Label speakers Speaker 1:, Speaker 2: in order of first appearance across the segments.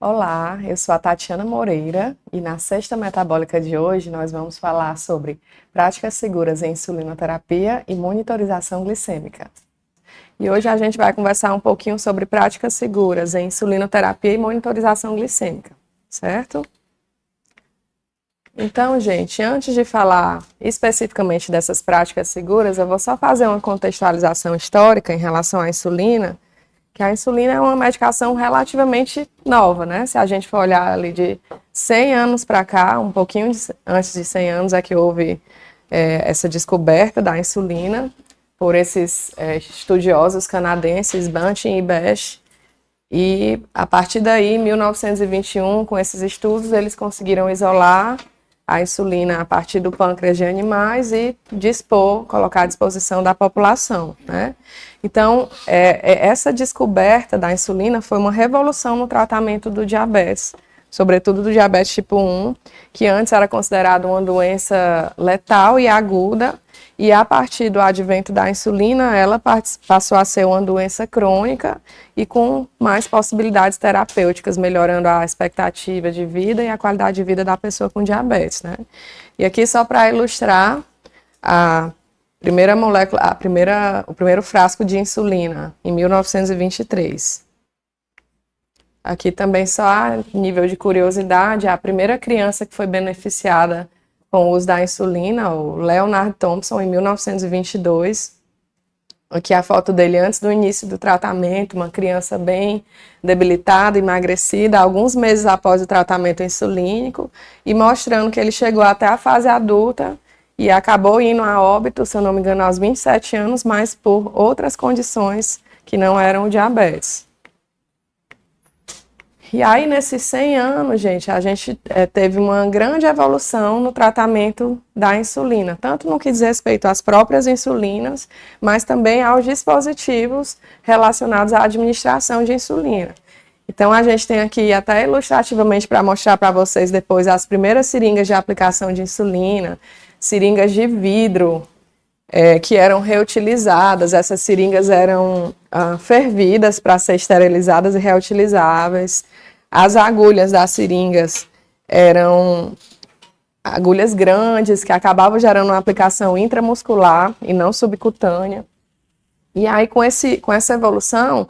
Speaker 1: Olá, eu sou a Tatiana Moreira e na Sexta Metabólica de hoje nós vamos falar sobre práticas seguras em insulinoterapia e monitorização glicêmica. E hoje a gente vai conversar um pouquinho sobre práticas seguras em insulinoterapia e monitorização glicêmica, certo? Então, gente, antes de falar especificamente dessas práticas seguras, eu vou só fazer uma contextualização histórica em relação à insulina, que a insulina é uma medicação relativamente nova, né? Se a gente for olhar ali de 100 anos para cá, um pouquinho antes de 100 anos é que houve essa descoberta da insulina por esses estudiosos canadenses, Banting e Bash. E a partir daí, em 1921, com esses estudos, eles conseguiram isolar a insulina a partir do pâncreas de animais e colocar à disposição da população, né? Então, essa descoberta da insulina foi uma revolução no tratamento do diabetes, sobretudo do diabetes tipo 1, que antes era considerado uma doença letal e aguda, e a partir do advento da insulina, ela passou a ser uma doença crônica e com mais possibilidades terapêuticas, melhorando a expectativa de vida e a qualidade de vida da pessoa com diabetes, né? E aqui só para ilustrar o primeiro frasco de insulina, em 1923. Aqui também só a nível de curiosidade, a primeira criança que foi beneficiada com o uso da insulina, o Leonard Thompson, em 1922. Aqui a foto dele antes do início do tratamento, uma criança bem debilitada, emagrecida, alguns meses após o tratamento insulínico, e mostrando que ele chegou até a fase adulta e acabou indo a óbito, se eu não me engano, aos 27 anos, mas por outras condições que não eram o diabetes. E aí, nesses 100 anos, gente, a gente teve uma grande evolução no tratamento da insulina, tanto no que diz respeito às próprias insulinas, mas também aos dispositivos relacionados à administração de insulina. Então, a gente tem aqui, até ilustrativamente, para mostrar para vocês depois, as primeiras seringas de aplicação de insulina, seringas de vidro, que eram reutilizadas. Essas seringas eram fervidas para ser esterilizadas e reutilizáveis. As agulhas das seringas eram agulhas grandes que acabavam gerando uma aplicação intramuscular e não subcutânea. E aí, com essa evolução,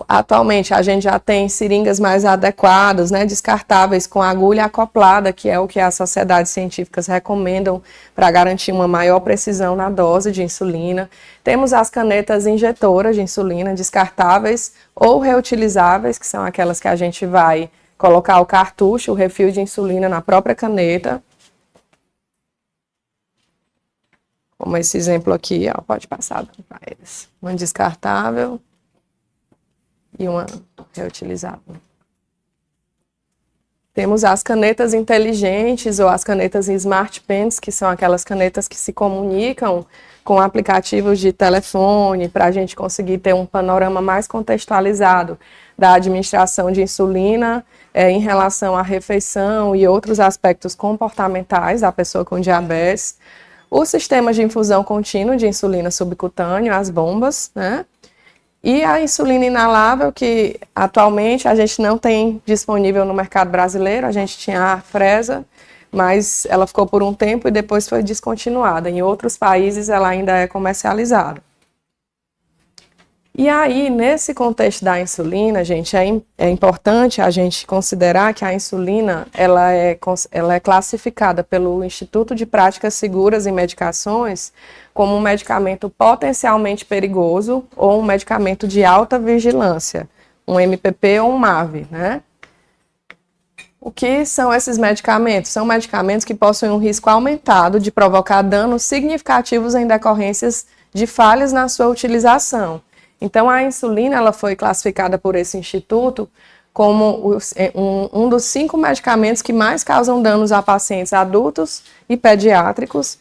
Speaker 1: atualmente a gente já tem seringas mais adequadas, né, descartáveis com agulha acoplada, que é o que as sociedades científicas recomendam para garantir uma maior precisão na dose de insulina. Temos as canetas injetoras de insulina, descartáveis ou reutilizáveis, que são aquelas que a gente vai colocar o cartucho, o refil de insulina na própria caneta. Como esse exemplo aqui, ó, pode passar para eles. Uma descartável e uma reutilizável. Temos as canetas inteligentes ou as canetas Smart Pens, que são aquelas canetas que se comunicam com aplicativos de telefone para a gente conseguir ter um panorama mais contextualizado da administração de insulina em relação à refeição e outros aspectos comportamentais da pessoa com diabetes. Os sistemas de infusão contínua de insulina subcutânea, as bombas, né? E a insulina inalável, que atualmente a gente não tem disponível no mercado brasileiro, a gente tinha a Afresa, mas ela ficou por um tempo e depois foi descontinuada. Em outros países ela ainda é comercializada. E aí, nesse contexto da insulina, gente, é importante a gente considerar que a insulina ela é classificada pelo Instituto de Práticas Seguras em Medicações como um medicamento potencialmente perigoso ou um medicamento de alta vigilância, um MPP ou um MAV, né? O que são esses medicamentos? São medicamentos que possuem um risco aumentado de provocar danos significativos em decorrências de falhas na sua utilização. Então, a insulina ela foi classificada por esse instituto como um dos 5 medicamentos que mais causam danos a pacientes adultos e pediátricos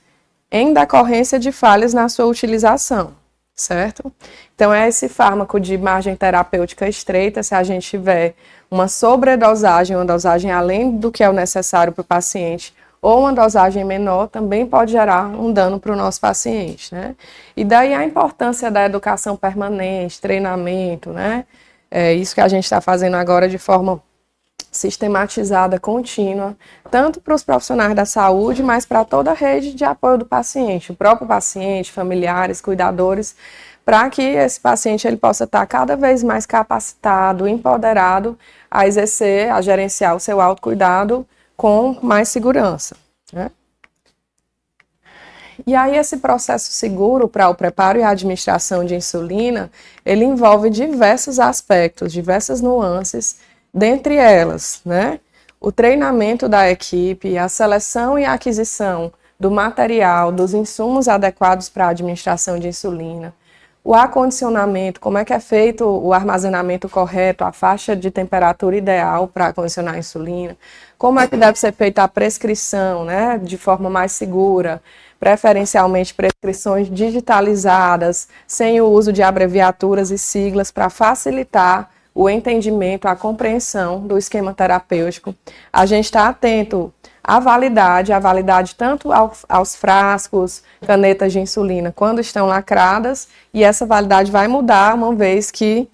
Speaker 1: em decorrência de falhas na sua utilização, certo? Então, é esse fármaco de margem terapêutica estreita, se a gente tiver uma sobredosagem, uma dosagem além do que é o necessário para o paciente, ou uma dosagem menor, também pode gerar um dano para o nosso paciente, né? E daí a importância da educação permanente, treinamento, né? É isso que a gente está fazendo agora de forma sistematizada, contínua, tanto para os profissionais da saúde, mas para toda a rede de apoio do paciente, o próprio paciente, familiares, cuidadores, para que esse paciente ele possa estar cada vez mais capacitado, empoderado a exercer, a gerenciar o seu autocuidado com mais segurança, né? E aí esse processo seguro para o preparo e a administração de insulina, ele envolve diversos aspectos, diversas nuances, dentre elas, né, o treinamento da equipe, a seleção e a aquisição do material, dos insumos adequados para a administração de insulina, o acondicionamento, como é que é feito o armazenamento correto, a faixa de temperatura ideal para acondicionar a insulina, como é que deve ser feita a prescrição, né, de forma mais segura, preferencialmente prescrições digitalizadas, sem o uso de abreviaturas e siglas para facilitar o entendimento, a compreensão do esquema terapêutico. A gente está atento à validade tanto aos frascos, canetas de insulina, quando estão lacradas, e essa validade vai mudar uma vez que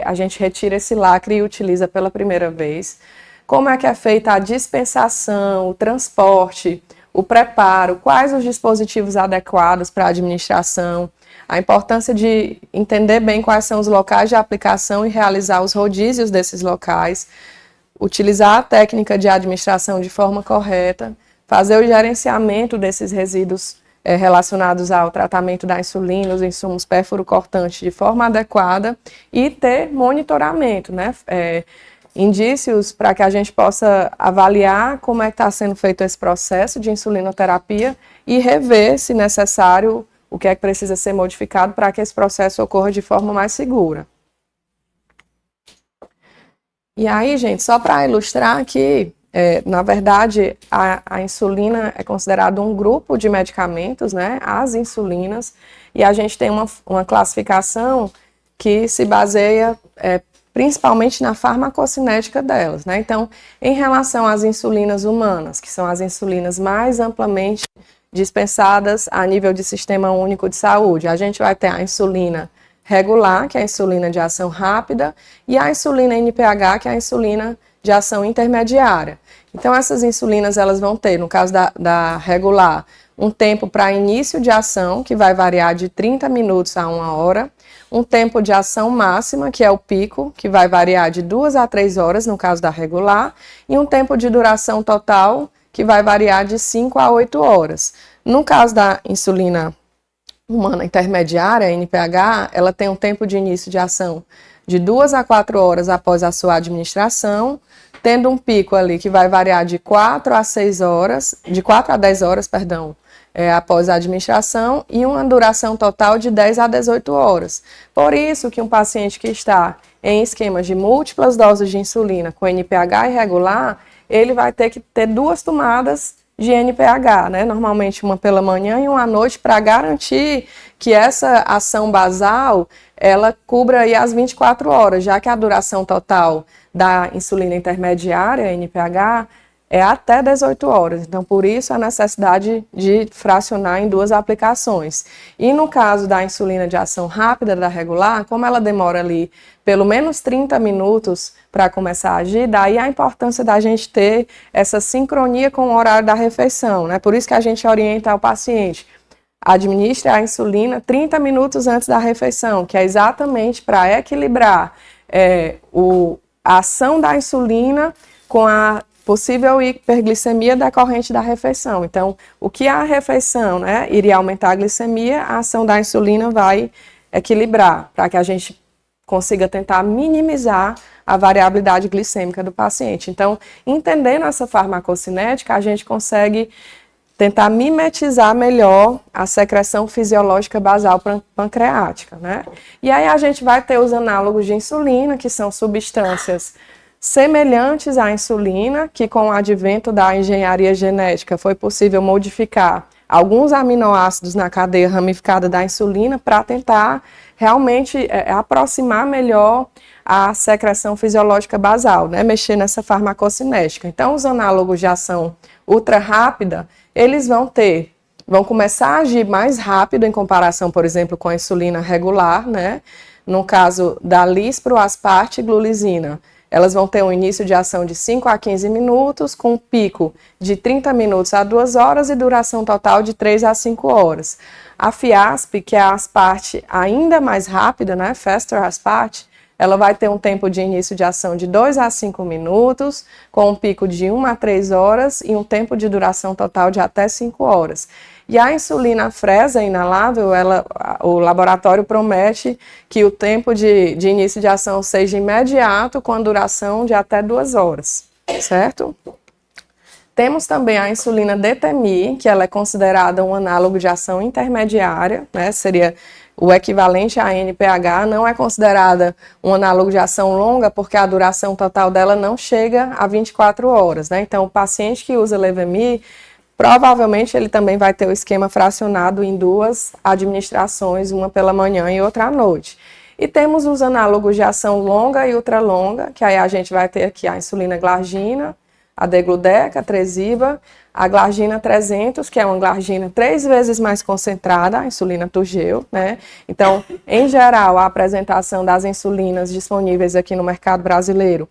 Speaker 1: a gente retira esse lacre e utiliza pela primeira vez. Como é que é feita a dispensação, o transporte, o preparo, quais os dispositivos adequados para a administração, a importância de entender bem quais são os locais de aplicação e realizar os rodízios desses locais, utilizar a técnica de administração de forma correta, fazer o gerenciamento desses resíduos relacionados ao tratamento da insulina, os insumos pérfuro-cortantes de forma adequada e ter monitoramento, né? Indícios para que a gente possa avaliar como é que está sendo feito esse processo de insulinoterapia e rever, se necessário, o que é que precisa ser modificado para que esse processo ocorra de forma mais segura. E aí, gente, só para ilustrar que, na verdade, a insulina é considerado um grupo de medicamentos, né, as insulinas, e a gente tem uma classificação que se baseia principalmente na farmacocinética delas, né? Então, em relação às insulinas humanas, que são as insulinas mais amplamente dispensadas a nível de Sistema Único de Saúde, a gente vai ter a insulina regular, que é a insulina de ação rápida, e a insulina NPH, que é a insulina de ação intermediária. Então, essas insulinas, elas vão ter, no caso da regular, um tempo para início de ação, que vai variar de 30 minutos a 1 hora, um tempo de ação máxima, que é o pico, que vai variar de 2 a 3 horas, no caso da regular, e um tempo de duração total, que vai variar de 5 a 8 horas. No caso da insulina humana intermediária, NPH, ela tem um tempo de início de ação de 2 a 4 horas após a sua administração, tendo um pico ali que vai variar de 4 a 6 horas, de 4 a 10 horas, perdão, após a administração, e uma duração total de 10 a 18 horas. Por isso que um paciente que está em esquemas de múltiplas doses de insulina com NPH irregular, ele vai ter que ter 2 tomadas de NPH, né? Normalmente uma pela manhã e uma à noite, para garantir que essa ação basal, ela cubra aí as 24 horas, já que a duração total da insulina intermediária, NPH, é até 18 horas. Então, por isso, a necessidade de fracionar em 2 aplicações. E no caso da insulina de ação rápida, da regular, como ela demora ali pelo menos 30 minutos para começar a agir, daí a importância da gente ter essa sincronia com o horário da refeição, né? Por isso que a gente orienta ao paciente: administre a insulina 30 minutos antes da refeição, que é exatamente para equilibrar a ação da insulina com a possível hiperglicemia decorrente da refeição. Então, o que a refeição, né, iria aumentar a glicemia, a ação da insulina vai equilibrar, para que a gente consiga tentar minimizar a variabilidade glicêmica do paciente. Então, entendendo essa farmacocinética, a gente consegue tentar mimetizar melhor a secreção fisiológica basal pancreática, né? E aí a gente vai ter os análogos de insulina, que são substâncias semelhantes à insulina, que com o advento da engenharia genética foi possível modificar alguns aminoácidos na cadeia ramificada da insulina para tentar realmente aproximar melhor a secreção fisiológica basal, né? Mexer nessa farmacocinética. Então, os análogos de ação ultra rápida, eles vão começar a agir mais rápido em comparação, por exemplo, com a insulina regular, né? No caso da lispro, asparte e glulizina, Elas vão ter um início de ação de 5 a 15 minutos, com um pico de 30 minutos a 2 horas e duração total de 3 a 5 horas. A FIASP, que é a asparte ainda mais rápida, né, Faster Asparte, ela vai ter um tempo de início de ação de 2 a 5 minutos, com um pico de 1 a 3 horas e um tempo de duração total de até 5 horas. E a insulina Afrezza inalável, o laboratório promete que o tempo de início de ação seja imediato, com a duração de até 2 horas, certo? Temos também a insulina DTMI, que ela é considerada um análogo de ação intermediária, né? Seria o equivalente à NPH, não é considerada um análogo de ação longa, porque a duração total dela não chega a 24 horas, né? Então, o paciente que usa Levemir, provavelmente ele também vai ter o esquema fracionado em 2 administrações, uma pela manhã e outra à noite. E temos os análogos de ação longa e ultralonga, que aí a gente vai ter aqui a insulina glargina, a Degludeca, a Tresiba, a glargina 300, que é uma glargina 3 vezes mais concentrada, a insulina Toujeo, né? Então, em geral, a apresentação das insulinas disponíveis aqui no mercado brasileiro,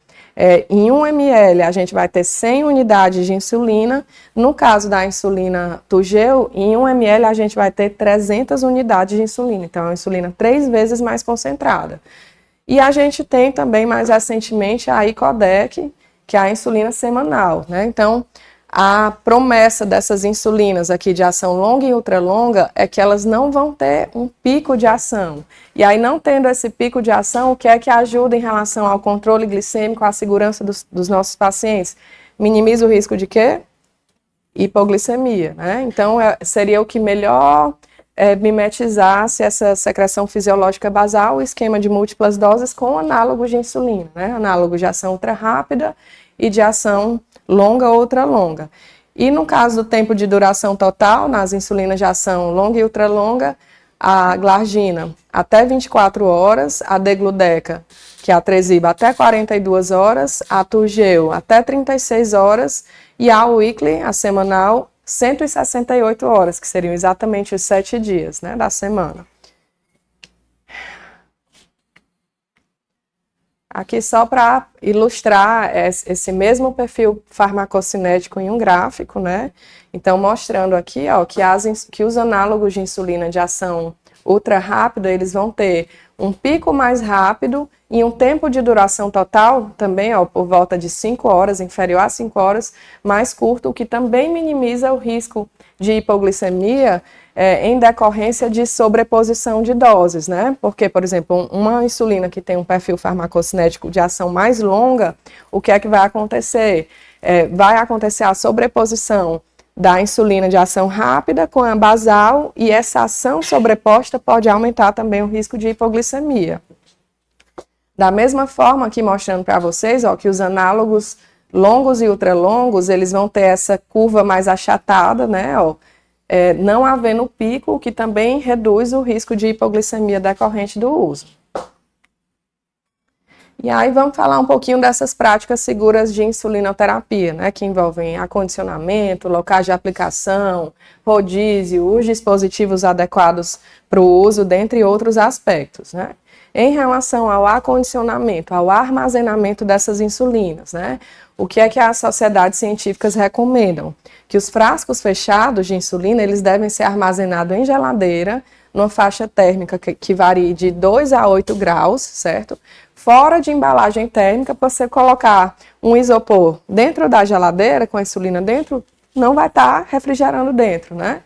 Speaker 1: em 1 ml a gente vai ter 100 unidades de insulina. No caso da insulina Toujeo, em 1 ml a gente vai ter 300 unidades de insulina. Então, é uma insulina 3 vezes mais concentrada. E a gente tem também, mais recentemente, a Icodec, que é a insulina semanal, né? Então, a promessa dessas insulinas aqui de ação longa e ultralonga é que elas não vão ter um pico de ação. E aí, não tendo esse pico de ação, o que é que ajuda em relação ao controle glicêmico, à segurança dos nossos pacientes? Minimiza o risco de quê? Hipoglicemia, né? Então, seria o que melhor mimetizasse essa secreção fisiológica basal, o esquema de múltiplas doses com análogos de insulina, né? Análogos de ação ultra rápida e de ação longa ou ultralonga. E no caso do tempo de duração total, nas insulinas de ação longa e ultralonga, a glargina até 24 horas, a Degludeca, que é a Tresiba, até 42 horas, a Toujeo até 36 horas e a Weekly, a semanal, 168 horas, que seriam exatamente os 7 dias, né, da semana. Aqui só para ilustrar esse mesmo perfil farmacocinético em um gráfico, né? Então, mostrando aqui, ó, que os análogos de insulina de ação ultra rápida, eles vão ter um pico mais rápido e um tempo de duração total também, ó, por volta de 5 horas, inferior a 5 horas, mais curto, o que também minimiza o risco de hipoglicemia em decorrência de sobreposição de doses, né? Porque, por exemplo, uma insulina que tem um perfil farmacocinético de ação mais longa, o que é que vai acontecer? Vai acontecer a sobreposição da insulina de ação rápida com a basal, e essa ação sobreposta pode aumentar também o risco de hipoglicemia. Da mesma forma, aqui mostrando para vocês, ó, que os análogos longos e ultralongos, eles vão ter essa curva mais achatada, né, ó, não havendo pico, o que também reduz o risco de hipoglicemia decorrente do uso. E aí vamos falar um pouquinho dessas práticas seguras de insulinoterapia, né, que envolvem acondicionamento, locais de aplicação, rodízio, os dispositivos adequados para o uso, dentre outros aspectos, né. Em relação ao acondicionamento, ao armazenamento dessas insulinas, né, o que é que as sociedades científicas recomendam? Que os frascos fechados de insulina, eles devem ser armazenados em geladeira, numa faixa térmica que varie de 2 a 8 graus, certo? Fora de embalagem térmica, para você colocar um isopor dentro da geladeira, com a insulina dentro, não vai estar refrigerando dentro, né?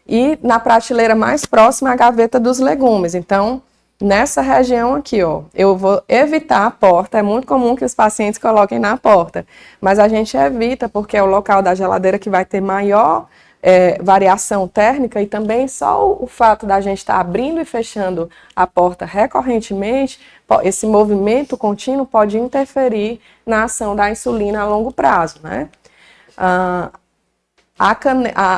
Speaker 1: E na prateleira mais próxima, a gaveta dos legumes. Então, nessa região aqui, ó, eu vou evitar a porta. É muito comum que os pacientes coloquem na porta, mas a gente evita porque é o local da geladeira que vai ter maior variação térmica, e também só o fato da gente estar abrindo e fechando a porta recorrentemente, esse movimento contínuo pode interferir na ação da insulina a longo prazo, né?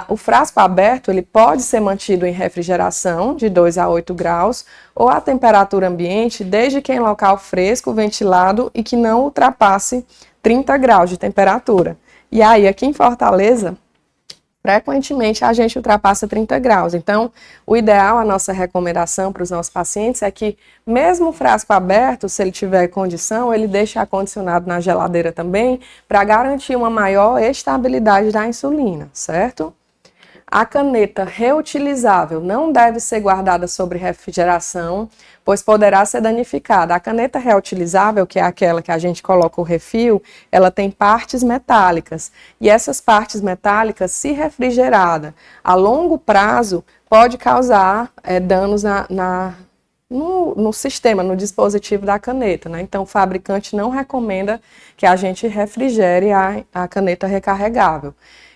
Speaker 1: O frasco aberto, ele pode ser mantido em refrigeração de 2 a 8 graus ou a temperatura ambiente, desde que em local fresco, ventilado e que não ultrapasse 30 graus de temperatura. E aí, aqui em Fortaleza, frequentemente a gente ultrapassa 30 graus. Então, o ideal, a nossa recomendação para os nossos pacientes é que, mesmo o frasco aberto, se ele tiver condição, ele deixe acondicionado na geladeira também, para garantir uma maior estabilidade da insulina, certo? A caneta reutilizável não deve ser guardada sob refrigeração, pois poderá ser danificada. A caneta reutilizável, que é aquela que a gente coloca o refil, ela tem partes metálicas. E essas partes metálicas, se refrigerada a longo prazo, pode causar danos no sistema, no dispositivo da caneta, né? Então, o fabricante não recomenda que a gente refrigere a caneta recarregável.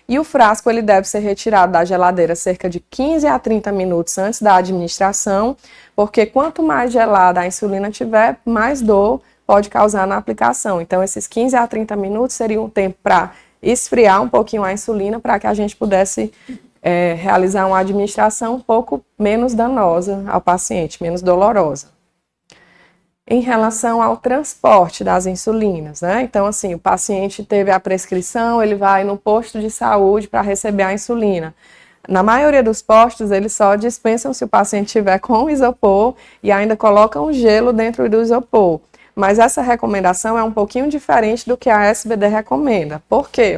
Speaker 1: E o frasco ele deve ser retirado da geladeira cerca de 15 a 30 minutos antes da administração, porque quanto mais gelada a insulina tiver, mais dor pode causar na aplicação. Então, esses 15 a 30 minutos seria um tempo para esfriar um pouquinho a insulina para que a gente pudesse realizar uma administração um pouco menos danosa ao paciente, menos dolorosa. Em relação ao transporte das insulinas, né? Então, assim, o paciente teve a prescrição, ele vai no posto de saúde para receber a insulina. Na maioria dos postos, eles só dispensam se o paciente estiver com isopor e ainda colocam gelo dentro do isopor. Mas essa recomendação é um pouquinho diferente do que a SBD recomenda. Por quê?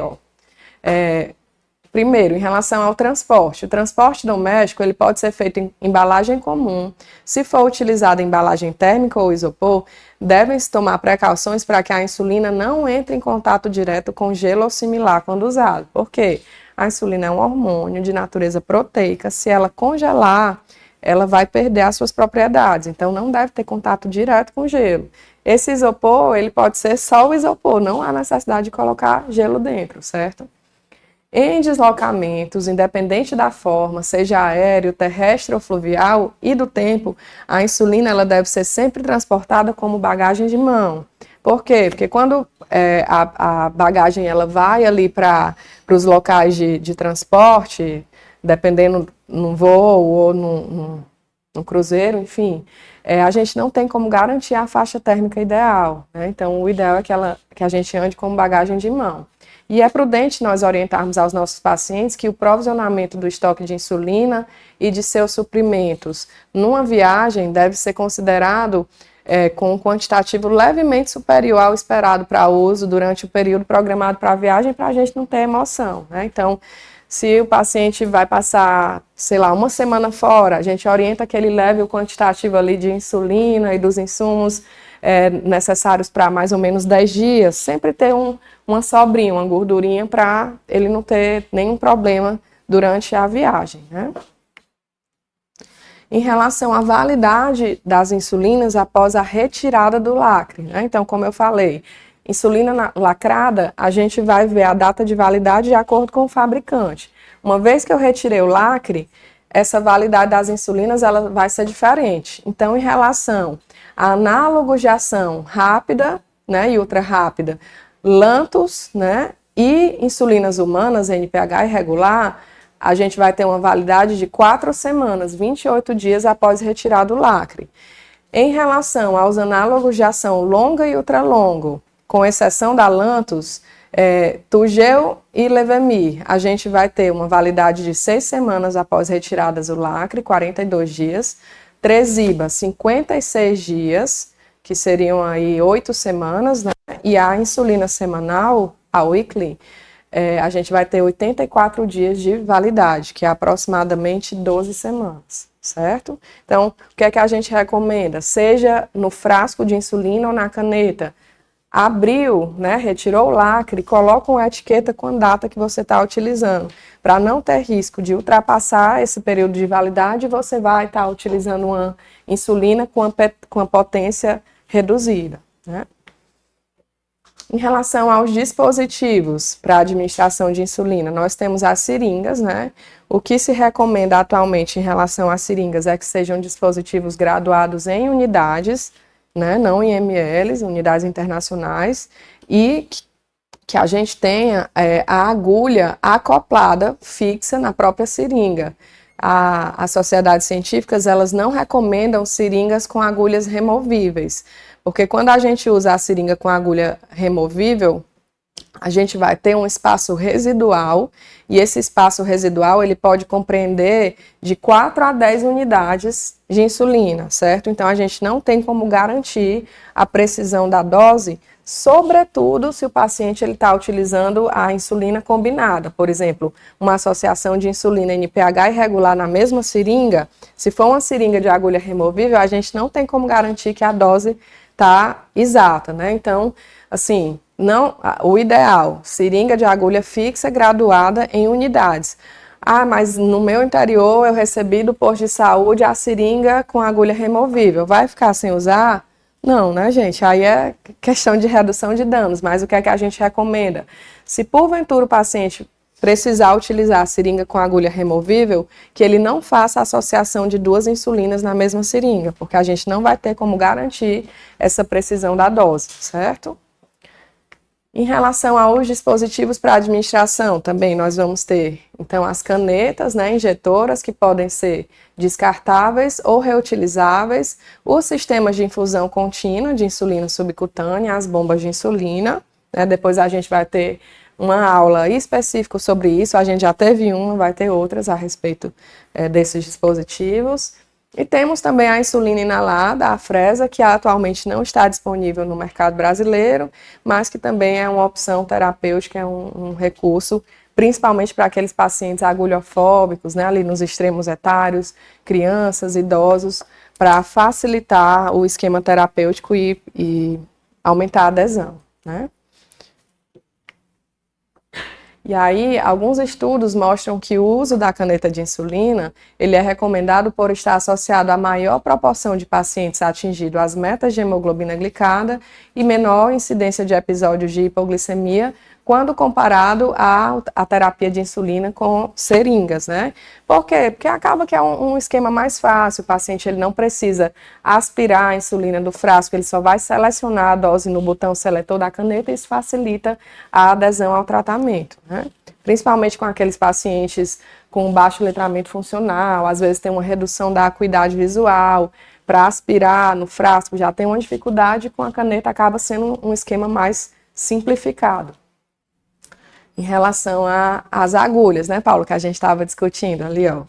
Speaker 1: Primeiro, em relação ao transporte. O transporte doméstico ele pode ser feito em embalagem comum. Se for utilizada embalagem térmica ou isopor, devem-se tomar precauções para que a insulina não entre em contato direto com gelo ou similar quando usado. Por quê? A insulina é um hormônio de natureza proteica. Se ela congelar, ela vai perder as suas propriedades. Então, não deve ter contato direto com gelo. Esse isopor, ele pode ser só o isopor. Não há necessidade de colocar gelo dentro, certo? Em deslocamentos, independente da forma, seja aéreo, terrestre ou fluvial, e do tempo, a insulina ela deve ser sempre transportada como bagagem de mão. Por quê? Porque quando a bagagem ela vai ali para os locais de transporte, dependendo no voo ou no cruzeiro, enfim, a gente não tem como garantir a faixa térmica ideal, né? Então, o ideal é que a gente ande como bagagem de mão. E é prudente nós orientarmos aos nossos pacientes que o provisionamento do estoque de insulina e de seus suprimentos numa viagem deve ser considerado com um quantitativo levemente superior ao esperado para uso durante o período programado para a viagem, para a gente não ter emoção, né? Então, se o paciente vai passar, sei lá, uma semana fora, a gente orienta que ele leve o quantitativo ali de insulina e dos insumos necessários para mais ou menos 10 dias, sempre ter uma sobrinha, uma gordurinha para ele não ter nenhum problema durante a viagem, né? Em relação à validade das insulinas após a retirada do lacre, né? Então, como eu falei, insulina lacrada, a gente vai ver a data de validade de acordo com o fabricante. Uma vez que eu retirei o lacre, essa validade das insulinas ela vai ser diferente. Então, em relação a análogos de ação rápida, né, e ultra rápida, Lantus, né, e insulinas humanas, NPH irregular, a gente vai ter uma validade de 4 semanas, 28 dias após retirar do lacre. Em relação aos análogos de ação longa e ultralongo, com exceção da Lantus, Toujeo e Levemir, a gente vai ter uma validade de 6 semanas após retiradas do lacre, 42 dias. Tresiba, 56 dias, que seriam aí 8 semanas, né? E a insulina semanal, a weekly, a gente vai ter 84 dias de validade, que é aproximadamente 12 semanas, certo? Então, o que é que a gente recomenda? Seja no frasco de insulina ou na caneta, abriu, né, retirou o lacre, coloca uma etiqueta com a data que você está utilizando, para não ter risco de ultrapassar esse período de validade, você vai estar utilizando uma insulina com a potência reduzida, né? Em relação aos dispositivos para administração de insulina, nós temos as seringas, né? O que se recomenda atualmente em relação às seringas é que sejam dispositivos graduados em unidades, né? Não em ml, unidades internacionais, e que a gente tenha a agulha acoplada, fixa na própria seringa. As sociedades científicas, elas não recomendam seringas com agulhas removíveis, porque quando a gente usa a seringa com agulha removível, a gente vai ter um espaço residual, e esse espaço residual ele pode compreender de 4 a 10 unidades de insulina, certo? Então a gente não tem como garantir a precisão da dose, sobretudo se o paciente está utilizando a insulina combinada. Por exemplo, uma associação de insulina NPH irregular na mesma seringa, se for uma seringa de agulha removível, a gente não tem como garantir que a dose está exata, né? Então, assim, não, o ideal, seringa de agulha fixa graduada em unidades. Ah, mas no meu interior eu recebi do posto de saúde a seringa com agulha removível. Vai ficar sem usar? Não, né, gente? Aí é questão de redução de danos, mas o que é que a gente recomenda? Se porventura o paciente precisar utilizar a seringa com agulha removível, que ele não faça associação de 2 insulinas na mesma seringa, porque a gente não vai ter como garantir essa precisão da dose, certo? Em relação aos dispositivos para administração, também nós vamos ter, então, as canetas, né, injetoras, que podem ser descartáveis ou reutilizáveis, os sistemas de infusão contínua de insulina subcutânea, as bombas de insulina, né, depois a gente vai ter uma aula específica sobre isso, a gente já teve uma, vai ter outras a respeito desses dispositivos. E temos também a insulina inalada, a Fresa, que atualmente não está disponível no mercado brasileiro, mas que também é uma opção terapêutica, é um recurso, principalmente para aqueles pacientes agulhofóbicos, né, ali nos extremos etários, crianças, idosos, para facilitar o esquema terapêutico e aumentar a adesão, né? E aí, alguns estudos mostram que o uso da caneta de insulina, ele é recomendado por estar associado a maior proporção de pacientes atingindo as metas de hemoglobina glicada e menor incidência de episódios de hipoglicemia, quando comparado à terapia de insulina com seringas, né? Por quê? Porque acaba que é um esquema mais fácil, o paciente ele não precisa aspirar a insulina do frasco, ele só vai selecionar a dose no botão seletor da caneta e isso facilita a adesão ao tratamento, né? Principalmente com aqueles pacientes com baixo letramento funcional, às vezes tem uma redução da acuidade visual, para aspirar no frasco já tem uma dificuldade, com a caneta acaba sendo um esquema mais simplificado. Em relação às agulhas, né, Paulo, que a gente estava discutindo ali, ó.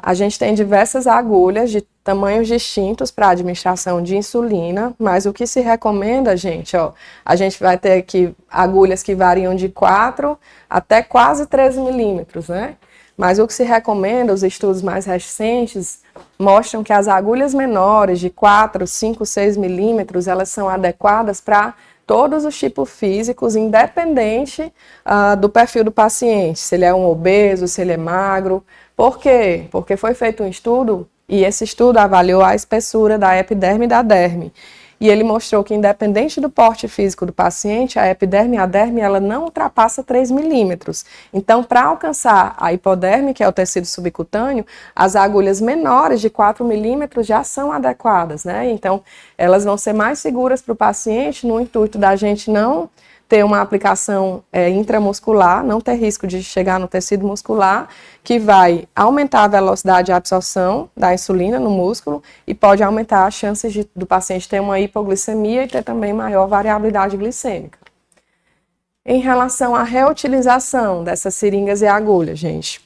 Speaker 1: A gente tem diversas agulhas de tamanhos distintos para administração de insulina, mas o que se recomenda, gente, ó, a gente vai ter aqui agulhas que variam de 4 até quase 13 milímetros, né? Mas o que se recomenda, os estudos mais recentes mostram que as agulhas menores de 4, 5, 6 milímetros, elas são adequadas para todos os tipos físicos, independente do perfil do paciente, se ele é um obeso, se ele é magro. Por quê? Porque foi feito um estudo, e esse estudo avaliou a espessura da epiderme e da derme. E ele mostrou que, independente do porte físico do paciente, a epiderme e a derme, ela não ultrapassa 3 milímetros. Então, para alcançar a hipoderme, que é o tecido subcutâneo, as agulhas menores de 4 milímetros já são adequadas, né? Então, elas vão ser mais seguras para o paciente, no intuito da gente não ter uma aplicação intramuscular, não ter risco de chegar no tecido muscular, que vai aumentar a velocidade de absorção da insulina no músculo e pode aumentar as chances do paciente ter uma hipoglicemia e ter também maior variabilidade glicêmica. Em relação à reutilização dessas seringas e agulhas, gente,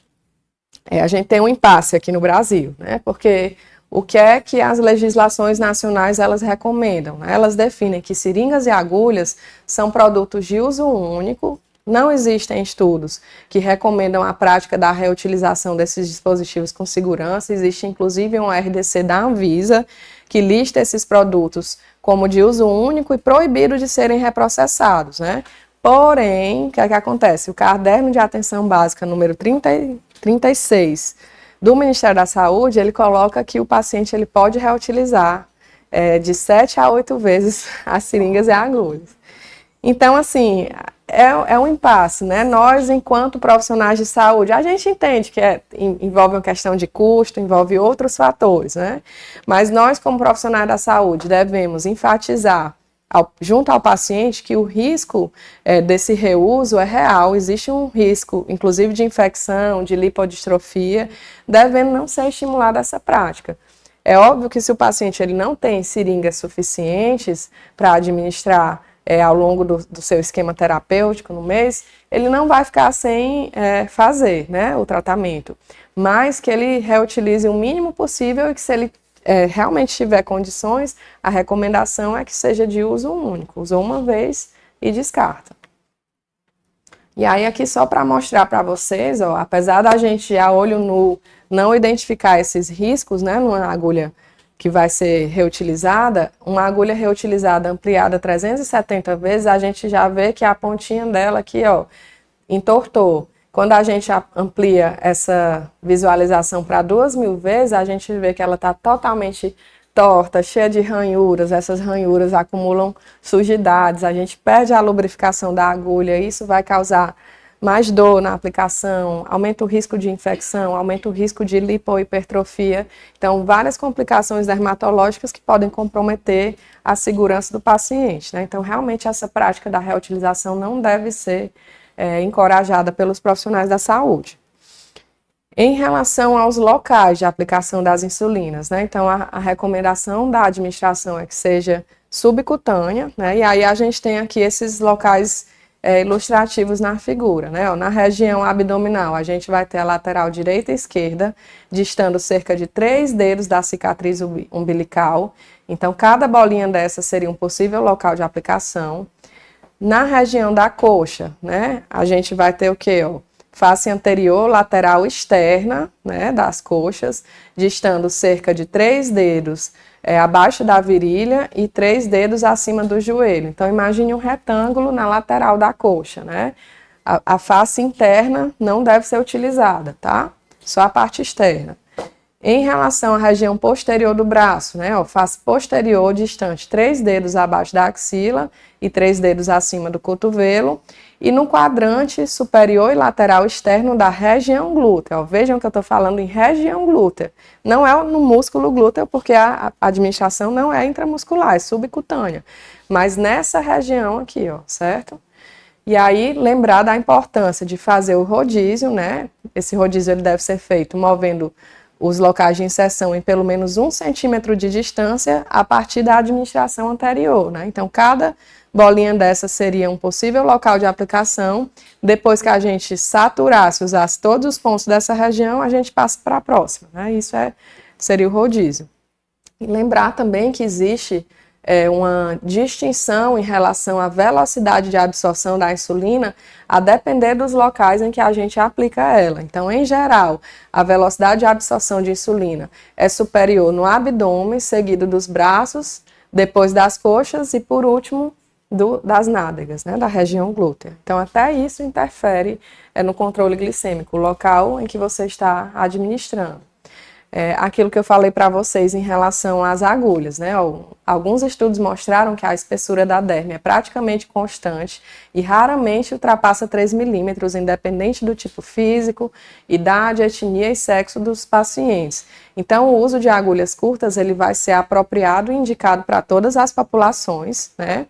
Speaker 1: a gente tem um impasse aqui no Brasil, né? Porque o que é que as legislações nacionais elas recomendam? Elas definem que seringas e agulhas são produtos de uso único. Não existem estudos que recomendam a prática da reutilização desses dispositivos com segurança. Existe inclusive um RDC da Anvisa que lista esses produtos como de uso único e proibido de serem reprocessados, né? Porém, o que é que acontece? O Caderno de Atenção Básica número 36 do Ministério da Saúde, ele coloca que o paciente ele pode reutilizar de 7 a 8 vezes as seringas e agulhas. Então, assim, é um impasse, né? Nós, enquanto profissionais de saúde, a gente entende que envolve uma questão de custo, envolve outros fatores, né? Mas nós, como profissionais da saúde, devemos enfatizar junto ao paciente que o risco desse reuso é real, existe um risco, inclusive de infecção, de lipodistrofia, devendo não ser estimulada essa prática. É óbvio que se o paciente ele não tem seringas suficientes para administrar ao longo do seu esquema terapêutico no mês, ele não vai ficar sem fazer, né, o tratamento, mas que ele reutilize o mínimo possível e que se ele realmente tiver condições, a recomendação é que seja de uso único, usou uma vez e descarta. E aí aqui só para mostrar para vocês, ó, apesar da gente a olho nu não identificar esses riscos, né, numa agulha que vai ser reutilizada, uma agulha reutilizada ampliada 370 vezes, a gente já vê que a pontinha dela aqui, ó, entortou. Quando a gente amplia essa visualização para 2.000 vezes, a gente vê que ela está totalmente torta, cheia de ranhuras, essas ranhuras acumulam sujidades, a gente perde a lubrificação da agulha, isso vai causar mais dor na aplicação, aumenta o risco de infecção, aumenta o risco de lipohipertrofia. Então, várias complicações dermatológicas que podem comprometer a segurança do paciente, né? Então, realmente, essa prática da reutilização não deve ser encorajada pelos profissionais da saúde. Em relação aos locais de aplicação das insulinas, né? Então, a recomendação da administração é que seja subcutânea, né? E aí a gente tem aqui esses locais ilustrativos na figura, né? Na região abdominal, a gente vai ter a lateral direita e esquerda, distando cerca de 3 dedos da cicatriz umbilical. Então, cada bolinha dessa seria um possível local de aplicação. Na região da coxa, né? A gente vai ter o quê? Ó? Face anterior, lateral externa, né, das coxas, distando cerca de 3 dedos abaixo da virilha e 3 dedos acima do joelho. Então, imagine um retângulo na lateral da coxa, né? A face interna não deve ser utilizada, tá? Só a parte externa. Em relação à região posterior do braço, né? Ó, face posterior distante 3 dedos abaixo da axila e 3 dedos acima do cotovelo. E no quadrante superior e lateral externo da região glútea. Ó, vejam que eu estou falando em região glútea. Não é no músculo glúteo, porque a administração não é intramuscular, é subcutânea. Mas nessa região aqui, ó, certo? E aí, lembrar da importância de fazer o rodízio, né? Esse rodízio ele deve ser feito movendo os locais de inserção em pelo menos 1 centímetro de distância a partir da administração anterior, né? Então, cada bolinha dessa seria um possível local de aplicação. Depois que a gente saturasse, usasse todos os pontos dessa região, a gente passa para a próxima, né? Isso seria o rodízio. E lembrar também que existe uma distinção em relação à velocidade de absorção da insulina, a depender dos locais em que a gente aplica ela. Então, em geral, a velocidade de absorção de insulina é superior no abdômen, seguido dos braços, depois das coxas e, por último, das nádegas, né, da região glútea. Então, até isso interfere no controle glicêmico, o local em que você está administrando. Aquilo que eu falei para vocês em relação às agulhas, né? Alguns estudos mostraram que a espessura da derme é praticamente constante e raramente ultrapassa 3 milímetros, independente do tipo físico, idade, etnia e sexo dos pacientes. Então, o uso de agulhas curtas ele vai ser apropriado e indicado para todas as populações, né?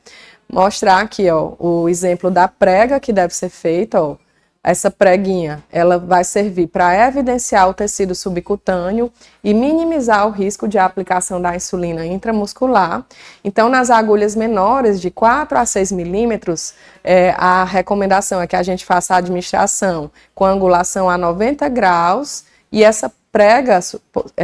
Speaker 1: Mostrar aqui, ó, o exemplo da prega que deve ser feita, ó. Essa preguinha, ela vai servir para evidenciar o tecido subcutâneo e minimizar o risco de aplicação da insulina intramuscular. Então, nas agulhas menores, de 4 a 6 milímetros, a recomendação é que a gente faça a administração com angulação a 90 graus e essa prega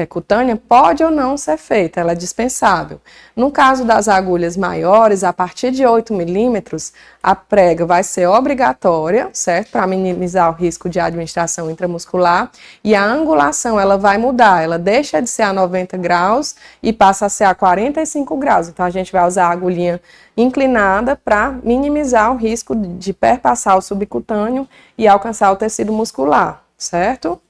Speaker 1: cutânea pode ou não ser feita, ela é dispensável. No caso das agulhas maiores, a partir de 8 milímetros, a prega vai ser obrigatória, certo? Para minimizar o risco de administração intramuscular. E a angulação, ela vai mudar, ela deixa de ser a 90 graus e passa a ser a 45 graus. Então, a gente vai usar a agulhinha inclinada para minimizar o risco de perpassar o subcutâneo e alcançar o tecido muscular, certo?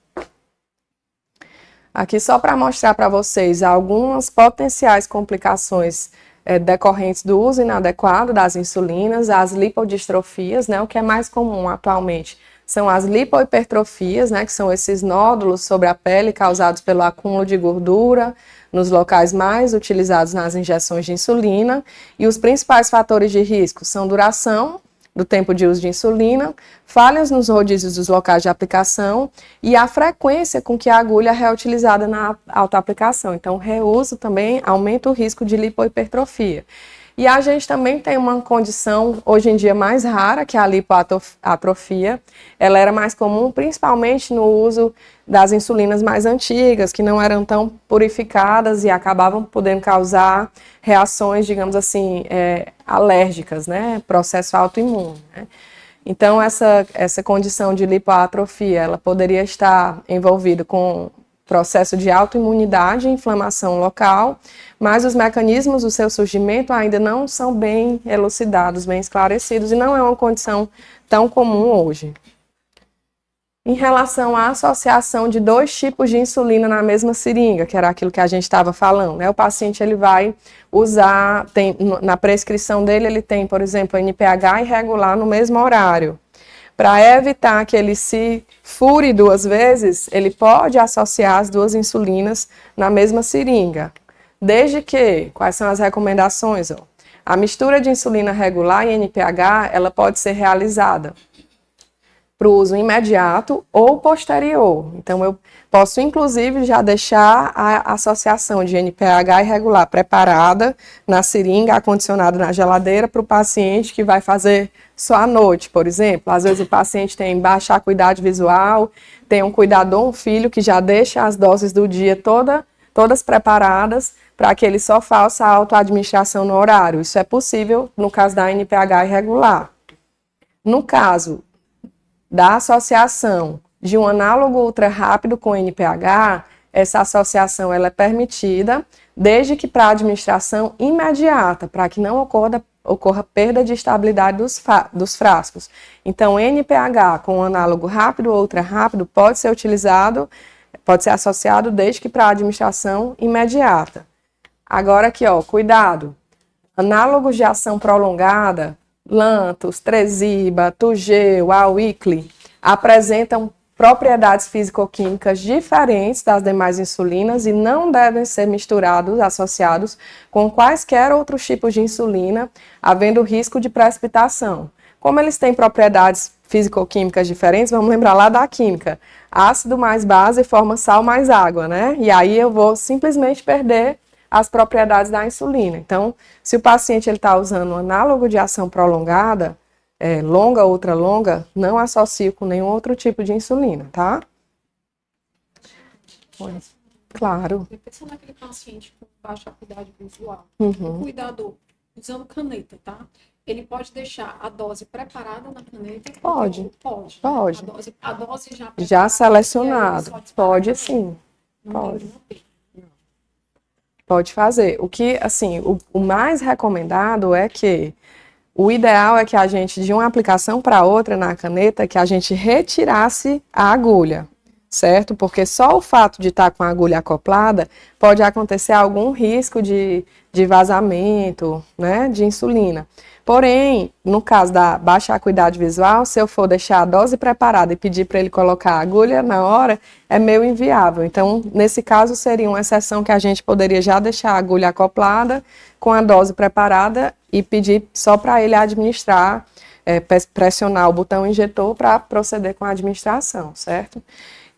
Speaker 1: Aqui só para mostrar para vocês algumas potenciais complicações decorrentes do uso inadequado das insulinas, as lipodistrofias, né, o que é mais comum atualmente são as lipohipertrofias, né, que são esses nódulos sobre a pele causados pelo acúmulo de gordura nos locais mais utilizados nas injeções de insulina, e os principais fatores de risco são duração do tempo de uso de insulina, falhas nos rodízios dos locais de aplicação e a frequência com que a agulha é reutilizada na autoaplicação. Então, o reuso também aumenta o risco de lipohipertrofia. E a gente também tem uma condição, hoje em dia, mais rara, que é a lipoatrofia. Ela era mais comum, principalmente no uso das insulinas mais antigas, que não eram tão purificadas e acabavam podendo causar reações, digamos assim, alérgicas, né? Processo autoimune, né? Então, essa condição de lipoatrofia, ela poderia estar envolvida com processo de autoimunidade e inflamação local, mas os mecanismos do seu surgimento ainda não são bem elucidados, bem esclarecidos, e não é uma condição tão comum hoje. Em relação à associação de 2 tipos de insulina na mesma seringa, que era aquilo que a gente estava falando, né? O paciente ele vai usar, na prescrição dele ele tem, por exemplo, NPH irregular no mesmo horário. Para evitar que ele se fure 2 vezes, ele pode associar as 2 insulinas na mesma seringa. Desde que, quais são as recomendações? A mistura de insulina regular e NPH, ela pode ser realizada para o uso imediato ou posterior. Então, eu posso, inclusive, já deixar a associação de NPH irregular preparada na seringa, acondicionada na geladeira, para o paciente que vai fazer só à noite, por exemplo. Às vezes o paciente tem baixa acuidade visual, tem um cuidador, um filho, que já deixa as doses do dia todas preparadas para que ele só faça a autoadministração no horário. Isso é possível no caso da NPH irregular. No caso da associação de um análogo ultra rápido com NPH, essa associação ela é permitida, desde que para administração imediata, para que não ocorra perda de estabilidade dos frascos. Então, NPH com análogo rápido ou ultra rápido pode ser utilizado, pode ser associado desde que para administração imediata. Agora aqui, cuidado. Análogos de ação prolongada, Lantus, Tresiba, Toujeo, Awiqli, apresentam propriedades físico-químicas diferentes das demais insulinas e não devem ser misturados, associados com quaisquer outros tipos de insulina, havendo risco de precipitação. Como eles têm propriedades físico-químicas diferentes, vamos lembrar lá da química. Ácido mais base forma sal mais água, né? E aí eu vou simplesmente perder as propriedades da insulina. Então, se o paciente está usando um análogo de ação prolongada, longa ou ultra longa, não associe com nenhum outro tipo de insulina, tá? Claro.
Speaker 2: Pensando naquele paciente com baixa acuidade visual,
Speaker 1: Uhum.
Speaker 2: o cuidador, usando caneta, tá? Ele pode deixar a dose preparada na caneta?
Speaker 1: Pode.
Speaker 2: Pode.
Speaker 1: Pode.
Speaker 2: A dose já preparada.
Speaker 1: Já selecionado. Pode sim. Pode. Pode fazer. O que, assim, o mais recomendado é que o ideal é que a gente, de uma aplicação para outra na caneta, que a gente retirasse a agulha, certo? Porque só o fato de estar com a agulha acoplada pode acontecer algum risco de vazamento, né, de insulina. Porém, no caso da baixa acuidade visual, se eu for deixar a dose preparada e pedir para ele colocar a agulha na hora, é meio inviável. Então, nesse caso, seria uma exceção que a gente poderia já deixar a agulha acoplada com a dose preparada e pedir só para ele administrar, pressionar o botão injetor para proceder com a administração, certo?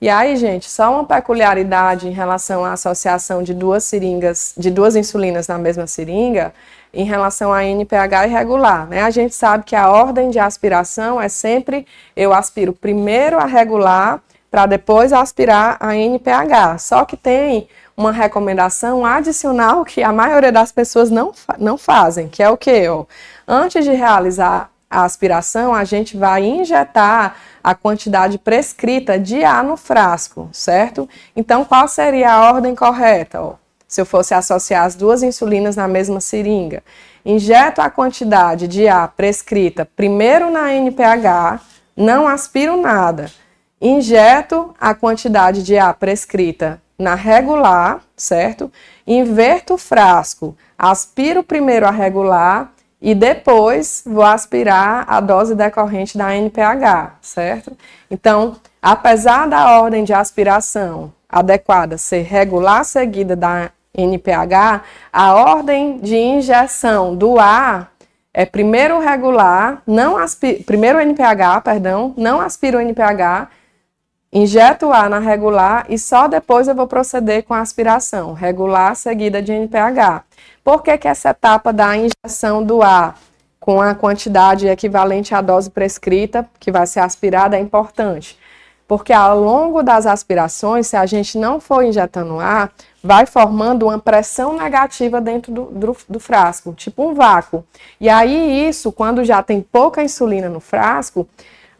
Speaker 1: E aí, gente, só uma peculiaridade em relação à associação de 2 seringas, de 2 insulinas na mesma seringa, em relação à NPH irregular, né? A gente sabe que a ordem de aspiração é sempre, eu aspiro primeiro a regular, para depois aspirar a NPH. Só que tem uma recomendação adicional que a maioria das pessoas não fazem, que é o quê? Antes de realizar a aspiração, a gente vai injetar a quantidade prescrita de A no frasco, certo? Então, qual seria a ordem correta? Se eu fosse associar as 2 insulinas na mesma seringa, injeto a quantidade de A prescrita primeiro na NPH, não aspiro nada. Injeto a quantidade de A prescrita na regular, certo? Inverto o frasco, aspiro primeiro a regular e depois vou aspirar a dose decorrente da NPH, certo? Então, apesar da ordem de aspiração adequada ser regular seguida da NPH, a ordem de injeção do A é primeiro regular, primeiro NPH, perdão, não aspiro o NPH, injeto o A na regular e só depois eu vou proceder com a aspiração, regular seguida de NPH. Por que que essa etapa da injeção do ar com a quantidade equivalente à dose prescrita, que vai ser aspirada, é importante? Porque ao longo das aspirações, se a gente não for injetando ar, vai formando uma pressão negativa dentro do frasco, tipo um vácuo. E aí isso, quando já tem pouca insulina no frasco,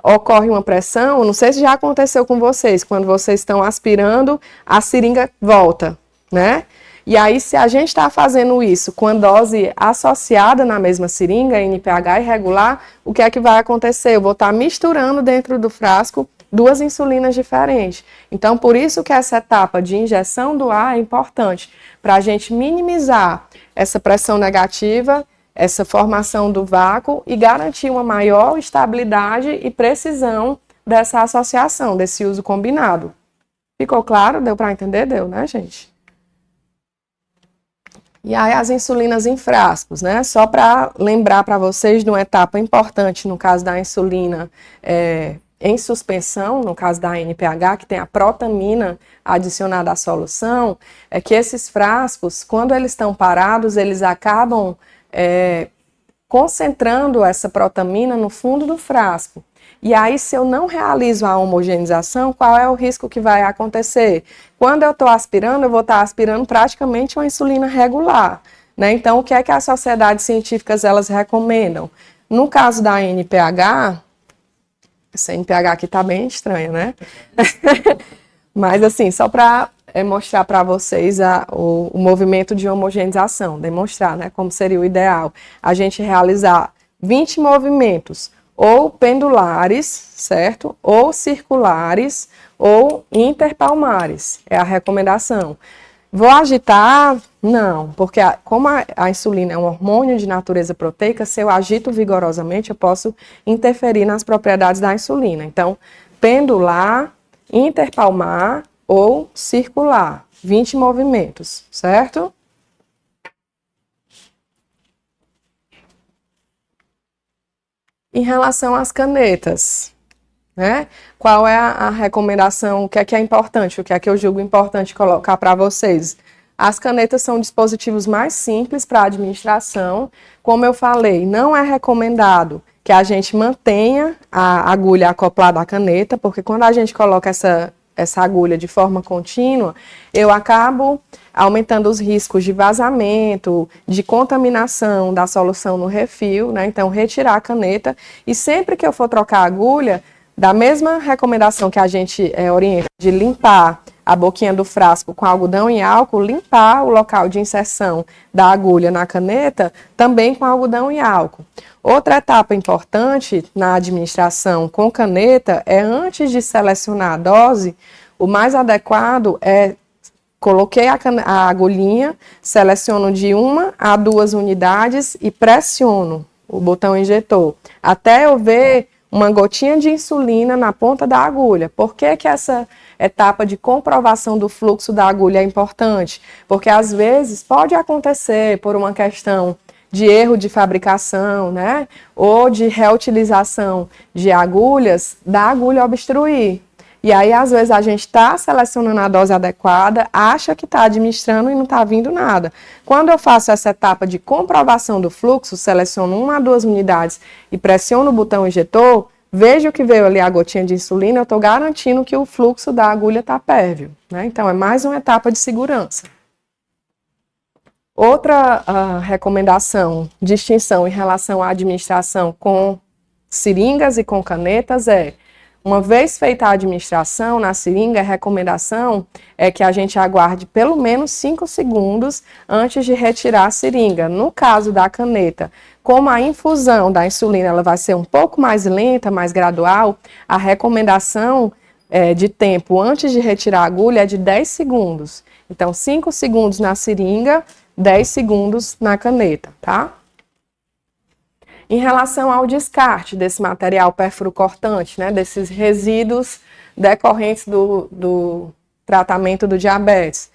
Speaker 1: ocorre uma pressão, não sei se já aconteceu com vocês, quando vocês estão aspirando, a seringa volta, né? E aí, se a gente está fazendo isso com a dose associada na mesma seringa, NPH irregular, o que é que vai acontecer? Eu vou estar misturando dentro do frasco duas insulinas diferentes. Então, por isso que essa etapa de injeção do ar é importante, para a gente minimizar essa pressão negativa, essa formação do vácuo e garantir uma maior estabilidade e precisão dessa associação, desse uso combinado. Ficou claro? Deu para entender? Deu, né, gente? E aí as insulinas em frascos, né? Só para lembrar para vocês de uma etapa importante no caso da insulina em suspensão, no caso da NPH, que tem a protamina adicionada à solução, é que esses frascos, quando eles estão parados, eles acabam concentrando essa protamina no fundo do frasco. E aí, se eu não realizo a homogeneização, qual é o risco que vai acontecer? Quando eu estou aspirando, eu vou estar aspirando praticamente uma insulina regular, né? Então, o que é que as sociedades científicas elas recomendam? No caso da NPH, essa NPH aqui está bem estranha, né? Mas assim, só para mostrar para vocês o movimento de homogeneização, demonstrar, né, como seria o ideal. A gente realizar 20 movimentos, ou pendulares, certo? Ou circulares, ou interpalmares, é a recomendação. Vou agitar? Não, porque como a insulina é um hormônio de natureza proteica, se eu agito vigorosamente, eu posso interferir nas propriedades da insulina. Então, pendular, interpalmar ou circular, 20 movimentos, certo? Em relação às canetas, né? Qual é a recomendação, o que é importante, o que é que eu julgo importante colocar para vocês? As canetas são dispositivos mais simples para administração. Como eu falei, não é recomendado que a gente mantenha a agulha acoplada à caneta, porque quando a gente coloca essa agulha de forma contínua, eu acabo aumentando os riscos de vazamento, de contaminação da solução no refil, né? Então, retirar a caneta e sempre que eu for trocar a agulha, da mesma recomendação que a gente orienta de limpar a boquinha do frasco com algodão e álcool, limpar o local de inserção da agulha na caneta também com algodão e álcool. Outra etapa importante na administração com caneta é, antes de selecionar a dose, o mais adequado é coloquei a agulhinha, seleciono de 1 a 2 unidades e pressiono o botão injetor, até eu ver uma gotinha de insulina na ponta da agulha. Por que que essa etapa de comprovação do fluxo da agulha é importante? Porque às vezes pode acontecer por uma questão de erro de fabricação, né? Ou de reutilização de agulhas, da agulha obstruir. E aí, às vezes, a gente está selecionando a dose adequada, acha que está administrando e não está vindo nada. Quando eu faço essa etapa de comprovação do fluxo, seleciono 1 a 2 unidades e pressiono o botão injetor, vejo que veio ali a gotinha de insulina, eu estou garantindo que o fluxo da agulha está pérvio, né? Então, é mais uma etapa de segurança. Outra recomendação, distinção em relação à administração com seringas e com canetas é: uma vez feita a administração na seringa, a recomendação é que a gente aguarde pelo menos 5 segundos antes de retirar a seringa. No caso da caneta, como a infusão da insulina ela vai ser um pouco mais lenta, mais gradual, a recomendação de tempo antes de retirar a agulha é de 10 segundos. Então, 5 segundos na seringa, 10 segundos na caneta, tá? Em relação ao descarte desse material perfluorocortante, né, desses resíduos decorrentes do tratamento do diabetes.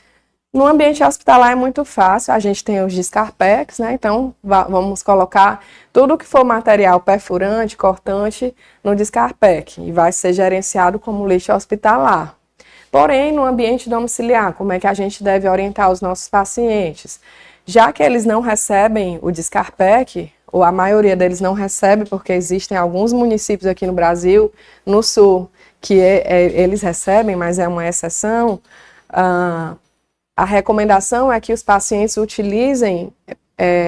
Speaker 1: No ambiente hospitalar é muito fácil, a gente tem os descarpex, né, então vamos colocar tudo que for material perfurante, cortante no descarpec e vai ser gerenciado como lixo hospitalar. Porém, no ambiente domiciliar, como é que a gente deve orientar os nossos pacientes? Já que eles não recebem o Descarpec, ou a maioria deles não recebe, porque existem alguns municípios aqui no Brasil, no Sul, que eles recebem, mas é uma exceção, a recomendação é que os pacientes utilizem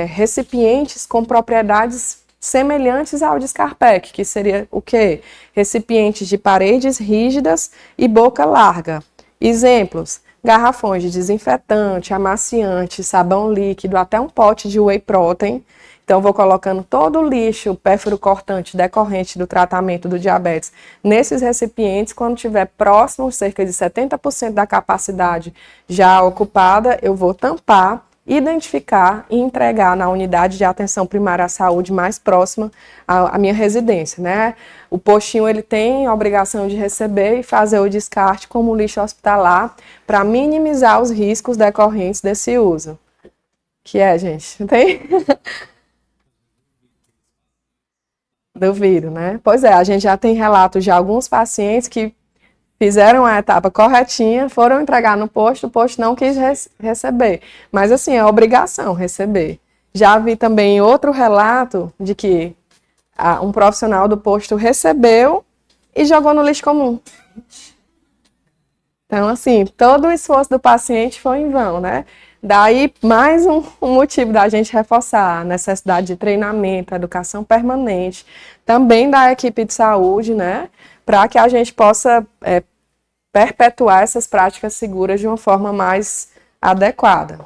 Speaker 1: recipientes com propriedades semelhantes ao Descarpec, que seria o quê? Recipientes de paredes rígidas e boca larga. Exemplos: garrafões de desinfetante, amaciante, sabão líquido, até um pote de whey protein. Então, vou colocando todo o lixo pérfuro cortante decorrente do tratamento do diabetes nesses recipientes. Quando estiver próximo, cerca de 70% da capacidade já ocupada, eu vou tampar, identificar e entregar na unidade de atenção primária à saúde mais próxima à minha residência, né? O postinho, ele tem a obrigação de receber e fazer o descarte como lixo hospitalar para minimizar os riscos decorrentes desse uso. Que gente? Tem? Duvido, né? Pois é, a gente já tem relatos de alguns pacientes que fizeram a etapa corretinha, foram entregar no posto, o posto não quis receber. Mas, assim, é obrigação receber. Já vi também outro relato de que um profissional do posto recebeu e jogou no lixo comum. Então, assim, todo o esforço do paciente foi em vão, né? Daí, mais um motivo da gente reforçar a necessidade de treinamento, educação permanente, também da equipe de saúde, né? Para que a gente possa perpetuar essas práticas seguras de uma forma mais adequada.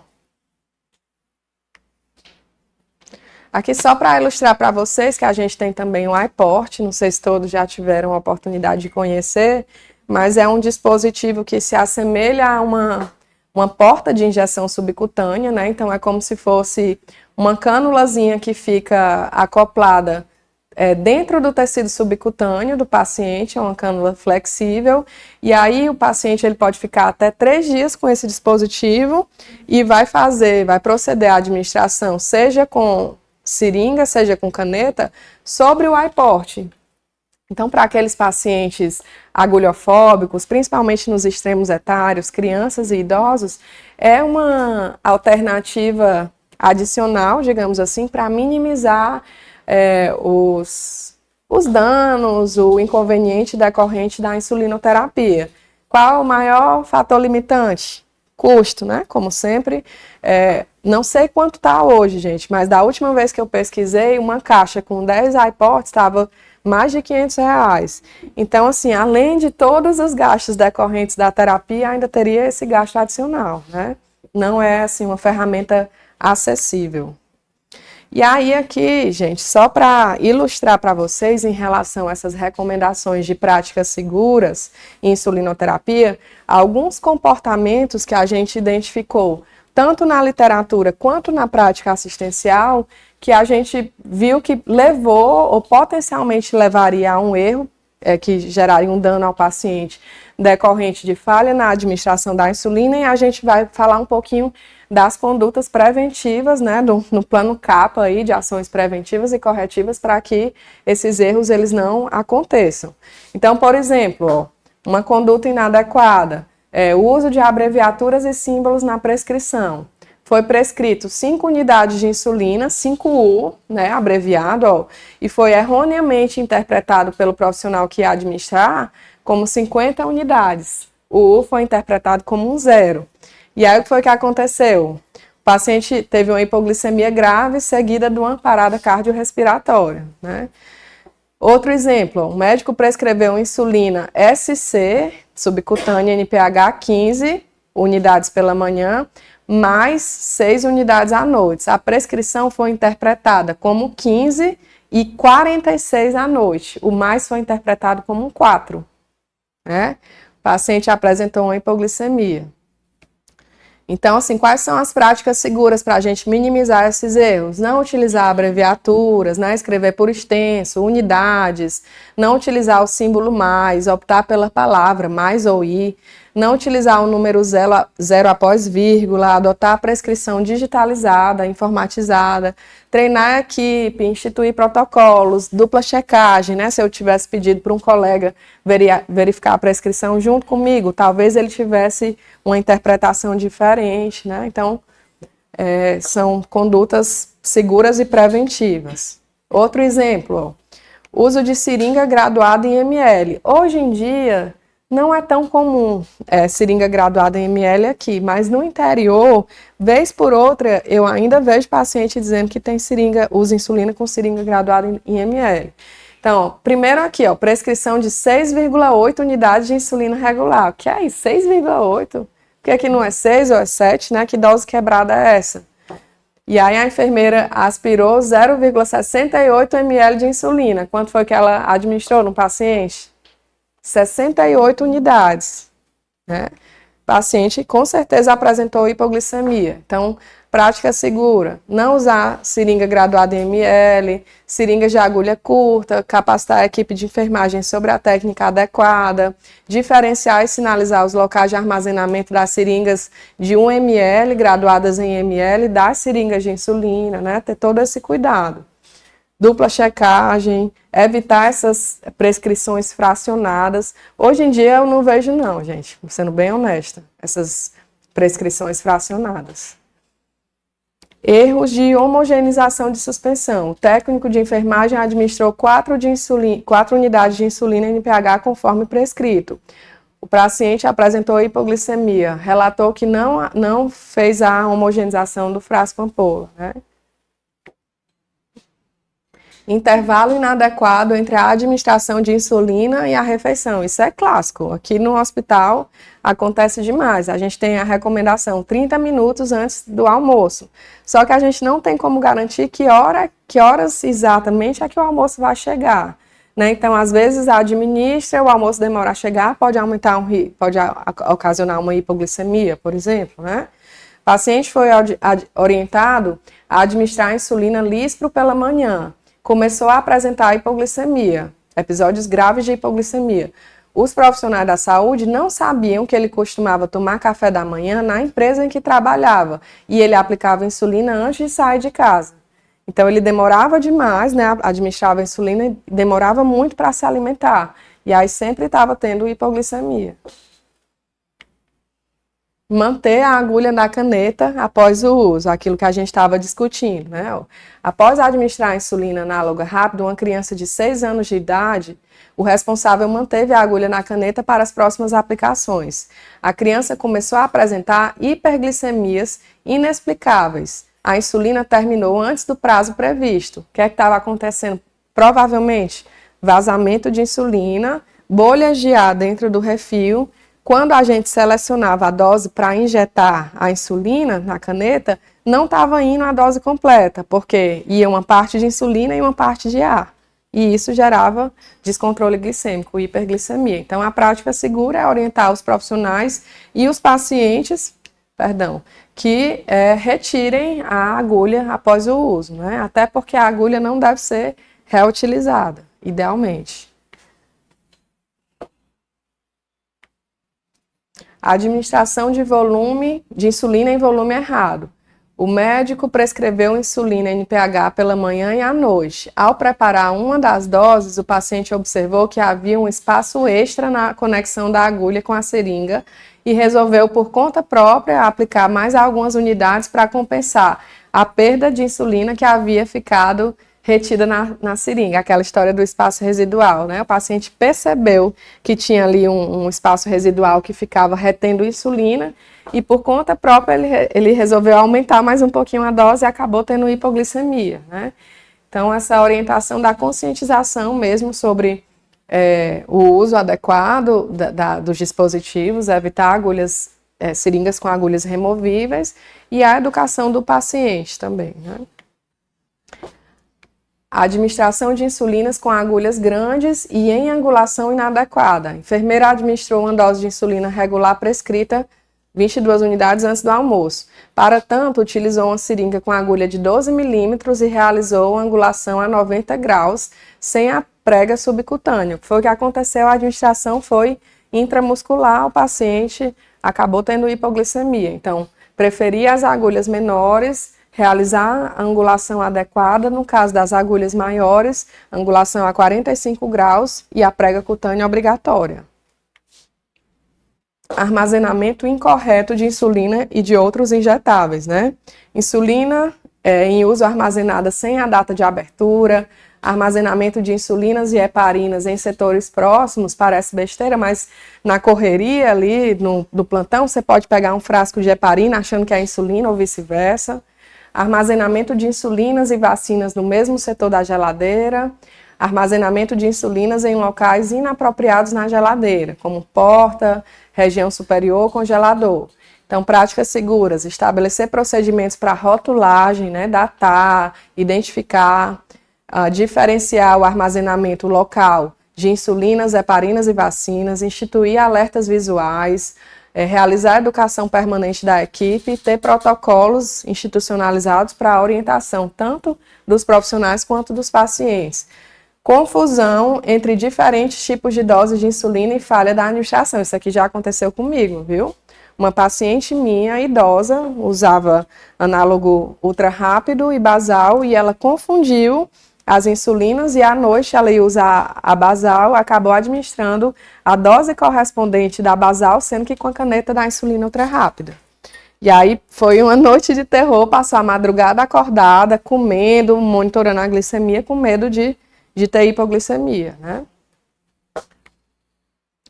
Speaker 1: Aqui só para ilustrar para vocês que a gente tem também o iPort, não sei se todos já tiveram a oportunidade de conhecer, mas é um dispositivo que se assemelha a uma porta de injeção subcutânea, né? Então, é como se fosse uma cânulazinha que fica acoplada dentro do tecido subcutâneo do paciente, é uma cânula flexível, e aí o paciente ele pode ficar até 3 dias com esse dispositivo e vai proceder à administração, seja com seringa, seja com caneta, sobre o iPort. Então, para aqueles pacientes agulhofóbicos, principalmente nos extremos etários, crianças e idosos, é uma alternativa adicional, digamos assim, para minimizar os danos, o inconveniente decorrente da insulinoterapia. Qual o maior fator limitante? Custo, né? Como sempre. Não sei quanto está hoje, gente, mas da última vez que eu pesquisei, uma caixa com 10 iPorts estava mais de R$500. Então, assim, além de todos os gastos decorrentes da terapia, ainda teria esse gasto adicional, né? Não é, assim, uma ferramenta acessível. E aí aqui, gente, só para ilustrar para vocês em relação a essas recomendações de práticas seguras em insulinoterapia, alguns comportamentos que a gente identificou, tanto na literatura quanto na prática assistencial, que a gente viu que levou ou potencialmente levaria a um erro, que geraria um dano ao paciente decorrente de falha na administração da insulina, e a gente vai falar um pouquinho das condutas preventivas, né, no plano CAPA aí, de ações preventivas e corretivas para que esses erros eles não aconteçam. Então, por exemplo, uma conduta inadequada, o uso de abreviaturas e símbolos na prescrição. Foi prescrito 5 unidades de insulina, 5U, né, abreviado, e foi erroneamente interpretado pelo profissional que ia administrar como 50 unidades. O U foi interpretado como um 0. E aí o que foi que aconteceu? O paciente teve uma hipoglicemia grave seguida de uma parada cardiorrespiratória, né? Outro exemplo, o médico prescreveu insulina SC, subcutânea NPH 15 unidades pela manhã, mais 6 unidades à noite. A prescrição foi interpretada como 15 e 46 à noite. O mais foi interpretado como um 4. Né? O paciente apresentou uma hipoglicemia. Então, assim, quais são as práticas seguras para a gente minimizar esses erros? Não utilizar abreviaturas, né? Escrever por extenso, unidades, não utilizar o símbolo mais, optar pela palavra mais ou i, não utilizar o número zero após vírgula, adotar a prescrição digitalizada, informatizada, treinar a equipe, instituir protocolos, dupla checagem, né? Se eu tivesse pedido para um colega verificar a prescrição junto comigo, talvez ele tivesse uma interpretação diferente, né? Então, são condutas seguras e preventivas. Outro exemplo, uso de seringa graduada em ml. Hoje em dia, não é tão comum seringa graduada em ml aqui, mas no interior, vez por outra, eu ainda vejo paciente dizendo que tem usa insulina com seringa graduada em ml. Então, primeiro aqui, prescrição de 6,8 unidades de insulina regular. O que é isso? 6,8? Porque aqui não é 6 ou é 7, né? Que dose quebrada é essa? E aí a enfermeira aspirou 0,68 ml de insulina. Quanto foi que ela administrou no paciente? 68 unidades, né? O paciente com certeza apresentou hipoglicemia. Então, prática segura, não usar seringa graduada em ml, seringa de agulha curta, capacitar a equipe de enfermagem sobre a técnica adequada, diferenciar e sinalizar os locais de armazenamento das seringas de 1 ml, graduadas em ml, das seringas de insulina, né? Ter todo esse cuidado. Dupla checagem, evitar essas prescrições fracionadas. Hoje em dia eu não vejo não, gente, sendo bem honesta, essas prescrições fracionadas. Erros de homogeneização de suspensão. O técnico de enfermagem administrou 4 unidades de insulina NPH conforme prescrito. O paciente apresentou hipoglicemia, relatou que não fez a homogeneização do frasco ampola, né? Intervalo inadequado entre a administração de insulina e a refeição. Isso é clássico. Aqui no hospital acontece demais. A gente tem a recomendação 30 minutos antes do almoço. Só que a gente não tem como garantir que horas exatamente é que o almoço vai chegar, né? Então, às vezes, administra, o almoço demora a chegar, pode ocasionar uma hipoglicemia, por exemplo, né? O paciente foi orientado a administrar insulina lispro pela manhã. Começou a apresentar hipoglicemia, episódios graves de hipoglicemia. Os profissionais da saúde não sabiam que ele costumava tomar café da manhã na empresa em que trabalhava e ele aplicava insulina antes de sair de casa. Então ele demorava demais, né? Administrava insulina e demorava muito para se alimentar. E aí sempre estava tendo hipoglicemia. Manter a agulha na caneta após o uso, aquilo que a gente estava discutindo, né? Após administrar a insulina análoga rápida, uma criança de 6 anos de idade, o responsável manteve a agulha na caneta para as próximas aplicações. A criança começou a apresentar hiperglicemias inexplicáveis. A insulina terminou antes do prazo previsto. O que é que estava acontecendo? Provavelmente vazamento de insulina, bolhas de ar dentro do refil. Quando a gente selecionava a dose para injetar a insulina na caneta, não estava indo a dose completa, porque ia uma parte de insulina e uma parte de ar. E isso gerava descontrole glicêmico, hiperglicemia. Então, a prática segura é orientar os profissionais e os pacientes, que retirem a agulha após o uso, né? Até porque a agulha não deve ser reutilizada, idealmente. A administração de insulina em volume errado. O médico prescreveu insulina NPH pela manhã e à noite. Ao preparar uma das doses, o paciente observou que havia um espaço extra na conexão da agulha com a seringa e resolveu, por conta própria, aplicar mais algumas unidades para compensar a perda de insulina que havia ficado retida na seringa, aquela história do espaço residual, né? O paciente percebeu que tinha ali um espaço residual que ficava retendo insulina e por conta própria ele resolveu aumentar mais um pouquinho a dose e acabou tendo hipoglicemia, né? Então essa orientação da conscientização mesmo sobre o uso adequado dos dispositivos, evitar seringas com agulhas removíveis e a educação do paciente também, né? A administração de insulinas com agulhas grandes e em angulação inadequada. A enfermeira administrou uma dose de insulina regular prescrita, 22 unidades antes do almoço. Para tanto, utilizou uma seringa com agulha de 12 milímetros e realizou uma angulação a 90 graus, sem a prega subcutânea. Foi o que aconteceu, a administração foi intramuscular, o paciente acabou tendo hipoglicemia. Então, preferia as agulhas menores, realizar a angulação adequada, no caso das agulhas maiores, angulação a 45 graus e a prega cutânea obrigatória. armazenamento incorreto de insulina e de outros injetáveis, né? Insulina em uso armazenada sem a data de abertura, armazenamento de insulinas e heparinas em setores próximos, parece besteira, mas na correria ali, do plantão, você pode pegar um frasco de heparina achando que é insulina ou vice-versa. Armazenamento de insulinas e vacinas no mesmo setor da geladeira, armazenamento de insulinas em locais inapropriados na geladeira, como porta, região superior, congelador. Então, práticas seguras, estabelecer procedimentos para rotulagem, né, datar, identificar, diferenciar o armazenamento local de insulinas, heparinas e vacinas, instituir alertas visuais, realizar a educação permanente da equipe e ter protocolos institucionalizados para a orientação tanto dos profissionais quanto dos pacientes. Confusão entre diferentes tipos de doses de insulina e falha da administração. Isso aqui já aconteceu comigo, viu? Uma paciente minha, idosa, usava análogo ultra rápido e basal e ela confundiu as insulinas e à noite ela ia usar a basal, acabou administrando a dose correspondente da basal, sendo que com a caneta da insulina ultra rápida. E aí foi uma noite de terror, passou a madrugada acordada, comendo, monitorando a glicemia, com medo de ter hipoglicemia, né?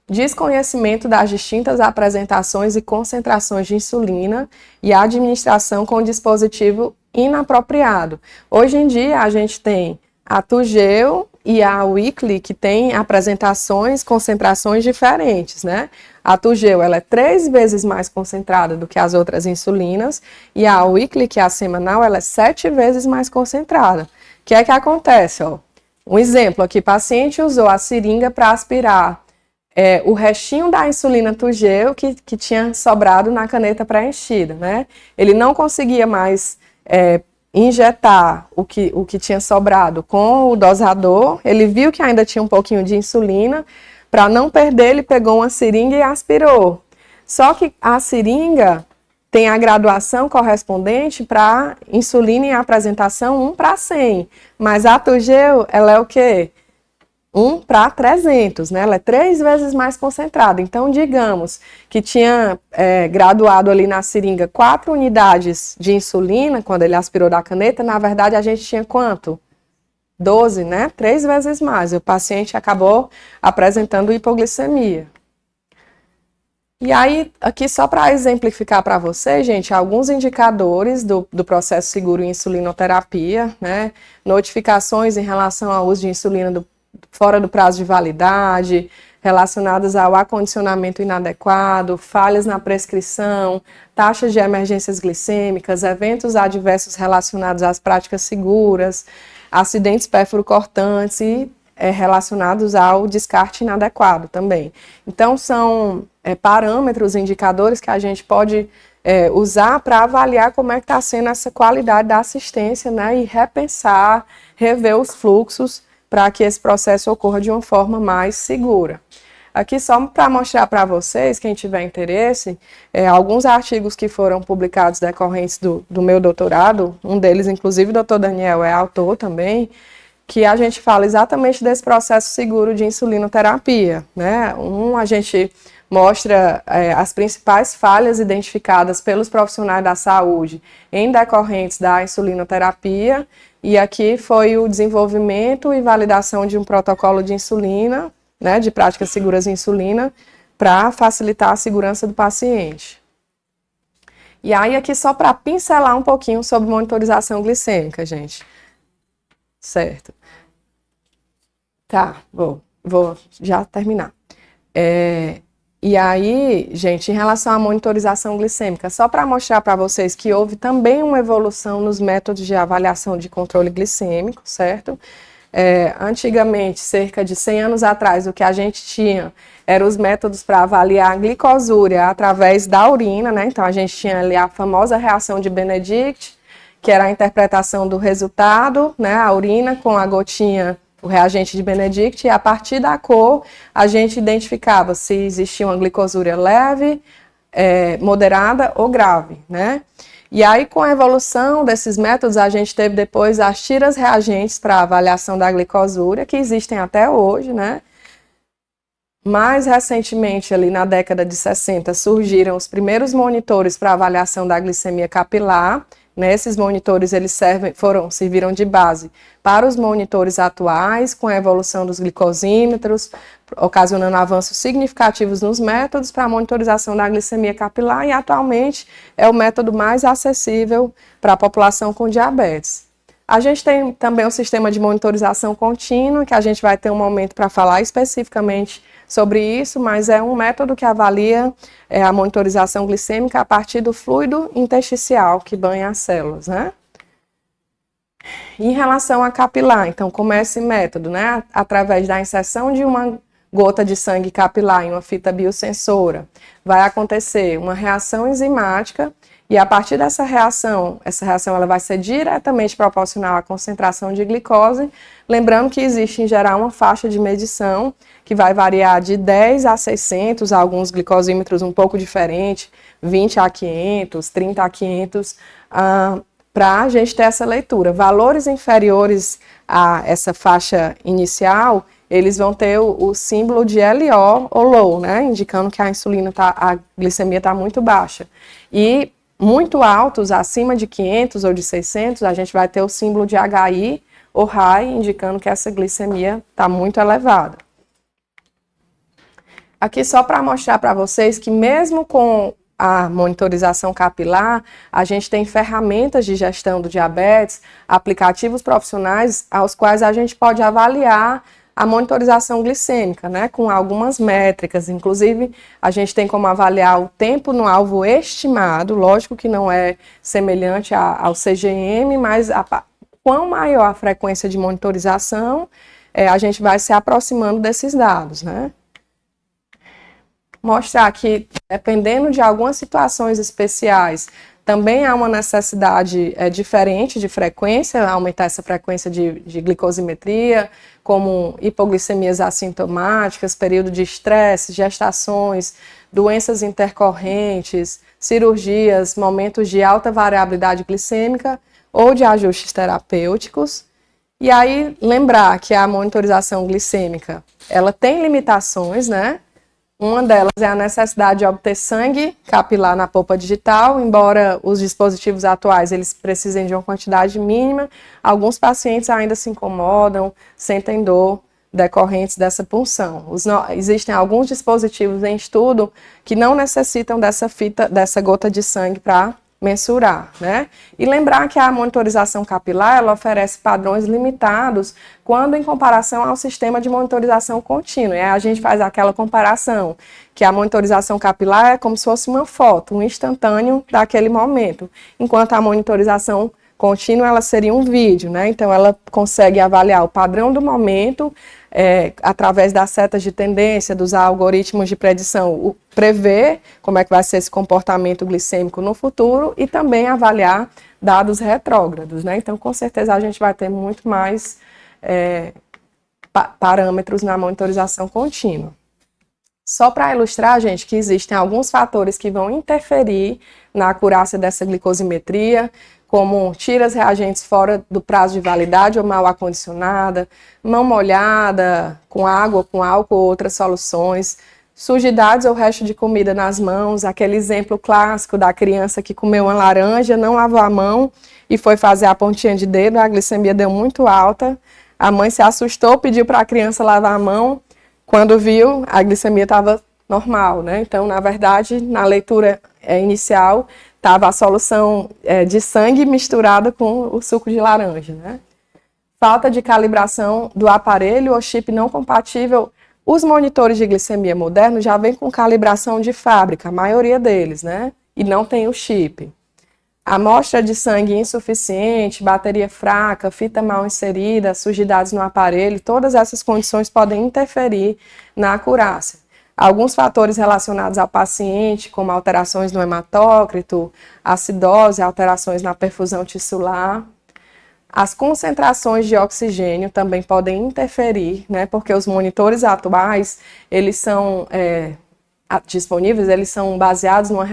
Speaker 1: Desconhecimento das distintas apresentações e concentrações de insulina e administração com dispositivo inapropriado. Hoje em dia a gente tem a Toujeo e a Weekly que tem apresentações, concentrações diferentes, né? A Toujeo, ela é 3 vezes mais concentrada do que as outras insulinas e a Weekly, que é a semanal, ela é 7 vezes mais concentrada. O que é que acontece, ó? Um exemplo aqui, paciente usou a seringa para aspirar o restinho da insulina Toujeo que tinha sobrado na caneta preenchida, né? Ele não conseguia mais injetar o que tinha sobrado com o dosador, ele viu que ainda tinha um pouquinho de insulina, para não perder ele pegou uma seringa e aspirou. Só que a seringa tem a graduação correspondente para insulina em apresentação 1/100, mas a Toujeo, ela é o quê? 1/300, né? Ela é 3 vezes mais concentrada. Então, digamos que tinha graduado ali na seringa 4 unidades de insulina, quando ele aspirou da caneta, na verdade a gente tinha quanto? 12, né? 3 vezes mais. E o paciente acabou apresentando hipoglicemia. E aí, aqui só para exemplificar para vocês, gente, alguns indicadores do processo seguro em insulinoterapia, né? Notificações em relação ao uso de insulina fora do prazo de validade, relacionadas ao acondicionamento inadequado, falhas na prescrição, taxas de emergências glicêmicas, eventos adversos relacionados às práticas seguras, acidentes pérfuro-cortantes e relacionados ao descarte inadequado também. Então, são parâmetros, indicadores que a gente pode usar para avaliar como é que está sendo essa qualidade da assistência, né, e repensar, rever os fluxos para que esse processo ocorra de uma forma mais segura. Aqui só para mostrar para vocês, quem tiver interesse, alguns artigos que foram publicados decorrentes do meu doutorado, um deles, inclusive, o doutor Daniel é autor também, que a gente fala exatamente desse processo seguro de insulinoterapia, né? A gente mostra as principais falhas identificadas pelos profissionais da saúde em decorrentes da insulinoterapia, e aqui foi o desenvolvimento e validação de um protocolo de insulina, né, de práticas seguras de insulina, para facilitar a segurança do paciente. E aí aqui só para pincelar um pouquinho sobre monitorização glicêmica, gente. Certo. Tá, vou já terminar. E aí, gente, em relação à monitorização glicêmica, só para mostrar para vocês que houve também uma evolução nos métodos de avaliação de controle glicêmico, certo? Antigamente, cerca de 100 anos atrás, o que a gente tinha eram os métodos para avaliar a glicosúria através da urina, né? Então, a gente tinha ali a famosa reação de Benedict, que era a interpretação do resultado, né? A urina com a gotinha, o reagente de Benedict, e a partir da cor a gente identificava se existia uma glicosúria leve, moderada ou grave, né? E aí, com a evolução desses métodos, a gente teve depois as tiras reagentes para avaliação da glicosúria, que existem até hoje, né? Mais recentemente, ali na década de 60, surgiram os primeiros monitores para avaliação da glicemia capilar. Né? Esses monitores eles serviram de base para os monitores atuais, com a evolução dos glicosímetros, ocasionando avanços significativos nos métodos para a monitorização da glicemia capilar, e atualmente é o método mais acessível para a população com diabetes. A gente tem também o sistema de monitorização contínua, que a gente vai ter um momento para falar especificamente sobre isso, mas é um método que avalia a monitorização glicêmica a partir do fluido intersticial que banha as células, né? Em relação à capilar, então, como é esse método, né? Através da inserção de uma gota de sangue capilar em uma fita biosensora, vai acontecer uma reação enzimática, e a partir dessa reação ela vai ser diretamente proporcional à concentração de glicose, lembrando que existe em geral uma faixa de medição que vai variar de 10 a 600, alguns glicosímetros um pouco diferentes, 20 a 500, 30 a 500, para a gente ter essa leitura. Valores inferiores a essa faixa inicial, eles vão ter o símbolo de LO ou low, né, indicando que a glicemia está muito baixa. E muito altos, acima de 500 ou de 600, a gente vai ter o símbolo de HI ou high, indicando que essa glicemia está muito elevada. Aqui só para mostrar para vocês que mesmo com a monitorização capilar, a gente tem ferramentas de gestão do diabetes, aplicativos profissionais aos quais a gente pode avaliar a monitorização glicêmica, né, com algumas métricas. Inclusive, a gente tem como avaliar o tempo no alvo estimado, lógico que não é semelhante ao CGM, mas quão maior a frequência de monitorização, a gente vai se aproximando desses dados, né. Mostrar que, dependendo de algumas situações especiais, também há uma necessidade diferente de frequência, aumentar essa frequência de glicosimetria, como hipoglicemias assintomáticas, período de estresse, gestações, doenças intercorrentes, cirurgias, momentos de alta variabilidade glicêmica ou de ajustes terapêuticos. E aí, lembrar que a monitorização glicêmica, ela tem limitações, né? Uma delas é a necessidade de obter sangue capilar na polpa digital, embora os dispositivos atuais eles precisem de uma quantidade mínima, alguns pacientes ainda se incomodam, sentem dor decorrentes dessa punção. Existem alguns dispositivos em estudo que não necessitam dessa gota de sangue para mensurar, né? E lembrar que a monitorização capilar, ela oferece padrões limitados quando em comparação ao sistema de monitorização contínua. E aí a gente faz aquela comparação, que a monitorização capilar é como se fosse uma foto, um instantâneo daquele momento, enquanto a monitorização contínua, ela seria um vídeo, né? Então, ela consegue avaliar o padrão do momento, através das setas de tendência, dos algoritmos de predição, prever como é que vai ser esse comportamento glicêmico no futuro e também avaliar dados retrógrados, né? Então, com certeza, a gente vai ter muito mais parâmetros na monitorização contínua. Só para ilustrar, gente, que existem alguns fatores que vão interferir na acurácia dessa glicosimetria, como tiras reagentes fora do prazo de validade ou mal acondicionada, mão molhada, com água, com álcool ou outras soluções, sujidades ou resto de comida nas mãos, aquele exemplo clássico da criança que comeu uma laranja, não lavou a mão e foi fazer a pontinha de dedo, a glicemia deu muito alta, a mãe se assustou, pediu para a criança lavar a mão, quando viu, a glicemia estava normal, né? Então, na verdade, na leitura inicial, estava a solução de sangue misturada com o suco de laranja, né? Falta de calibração do aparelho ou chip não compatível. Os monitores de glicemia modernos já vêm com calibração de fábrica, a maioria deles, né? E não tem o chip. Amostra de sangue insuficiente, bateria fraca, fita mal inserida, sujidades no aparelho, todas essas condições podem interferir na acurácia. Alguns fatores relacionados ao paciente, como alterações no hematócrito, acidose, alterações na perfusão tissular. As concentrações de oxigênio também podem interferir, né, porque os monitores atuais, eles são disponíveis, eles são baseados numa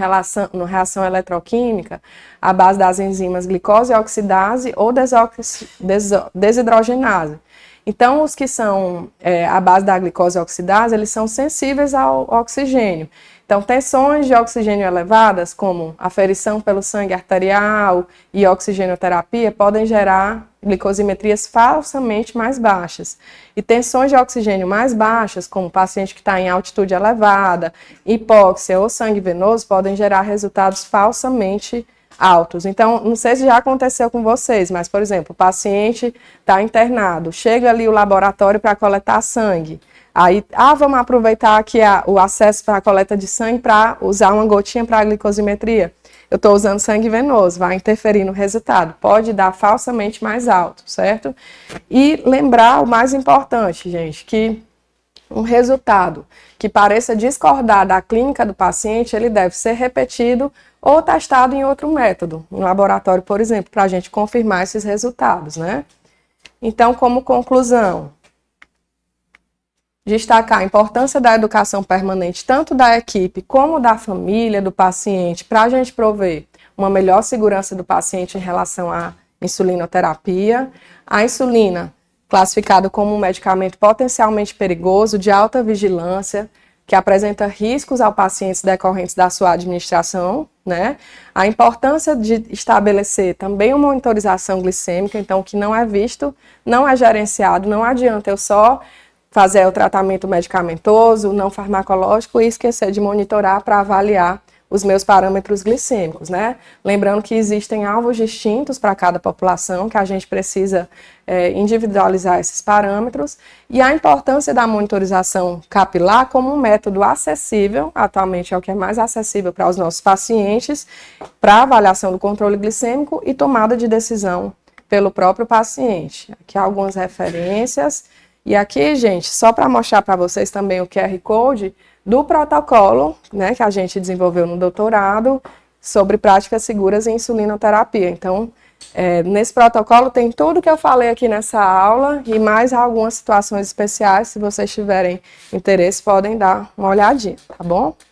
Speaker 1: reação eletroquímica à base das enzimas glicose oxidase ou desidrogenase. Então, os que são à base da glicose oxidase, eles são sensíveis ao oxigênio. Então, tensões de oxigênio elevadas, como aferição pelo sangue arterial e oxigenoterapia, podem gerar glicosimetrias falsamente mais baixas. E tensões de oxigênio mais baixas, como paciente que está em altitude elevada, hipóxia ou sangue venoso, podem gerar resultados falsamente altos. Então, não sei se já aconteceu com vocês, mas, por exemplo, o paciente está internado, chega ali o laboratório para coletar sangue. Aí, vamos aproveitar aqui o acesso para a coleta de sangue para usar uma gotinha para a glicosimetria. Eu estou usando sangue venoso, vai interferir no resultado, pode dar falsamente mais alto, certo? E lembrar o mais importante, gente, que um resultado que pareça discordar da clínica do paciente, ele deve ser repetido ou testado em outro método, em laboratório, por exemplo, para a gente confirmar esses resultados, né? Então, como conclusão, destacar a importância da educação permanente, tanto da equipe como da família, do paciente, para a gente prover uma melhor segurança do paciente em relação à insulinoterapia. A insulina, classificada como um medicamento potencialmente perigoso, de alta vigilância, que apresenta riscos ao paciente decorrentes da sua administração, né? A importância de estabelecer também uma monitorização glicêmica, então, que não é visto, não é gerenciado, não adianta eu só fazer o tratamento medicamentoso, não farmacológico e esquecer de monitorar para avaliar os meus parâmetros glicêmicos, né? Lembrando que existem alvos distintos para cada população, que a gente precisa individualizar esses parâmetros, e a importância da monitorização capilar como um método acessível, atualmente é o que é mais acessível para os nossos pacientes, para avaliação do controle glicêmico e tomada de decisão pelo próprio paciente. Aqui algumas referências. E aqui, gente, só para mostrar para vocês também o QR Code do protocolo, né, que a gente desenvolveu no doutorado sobre práticas seguras em insulinoterapia. Então, nesse protocolo tem tudo que eu falei aqui nessa aula e mais algumas situações especiais. Se vocês tiverem interesse, podem dar uma olhadinha, tá bom?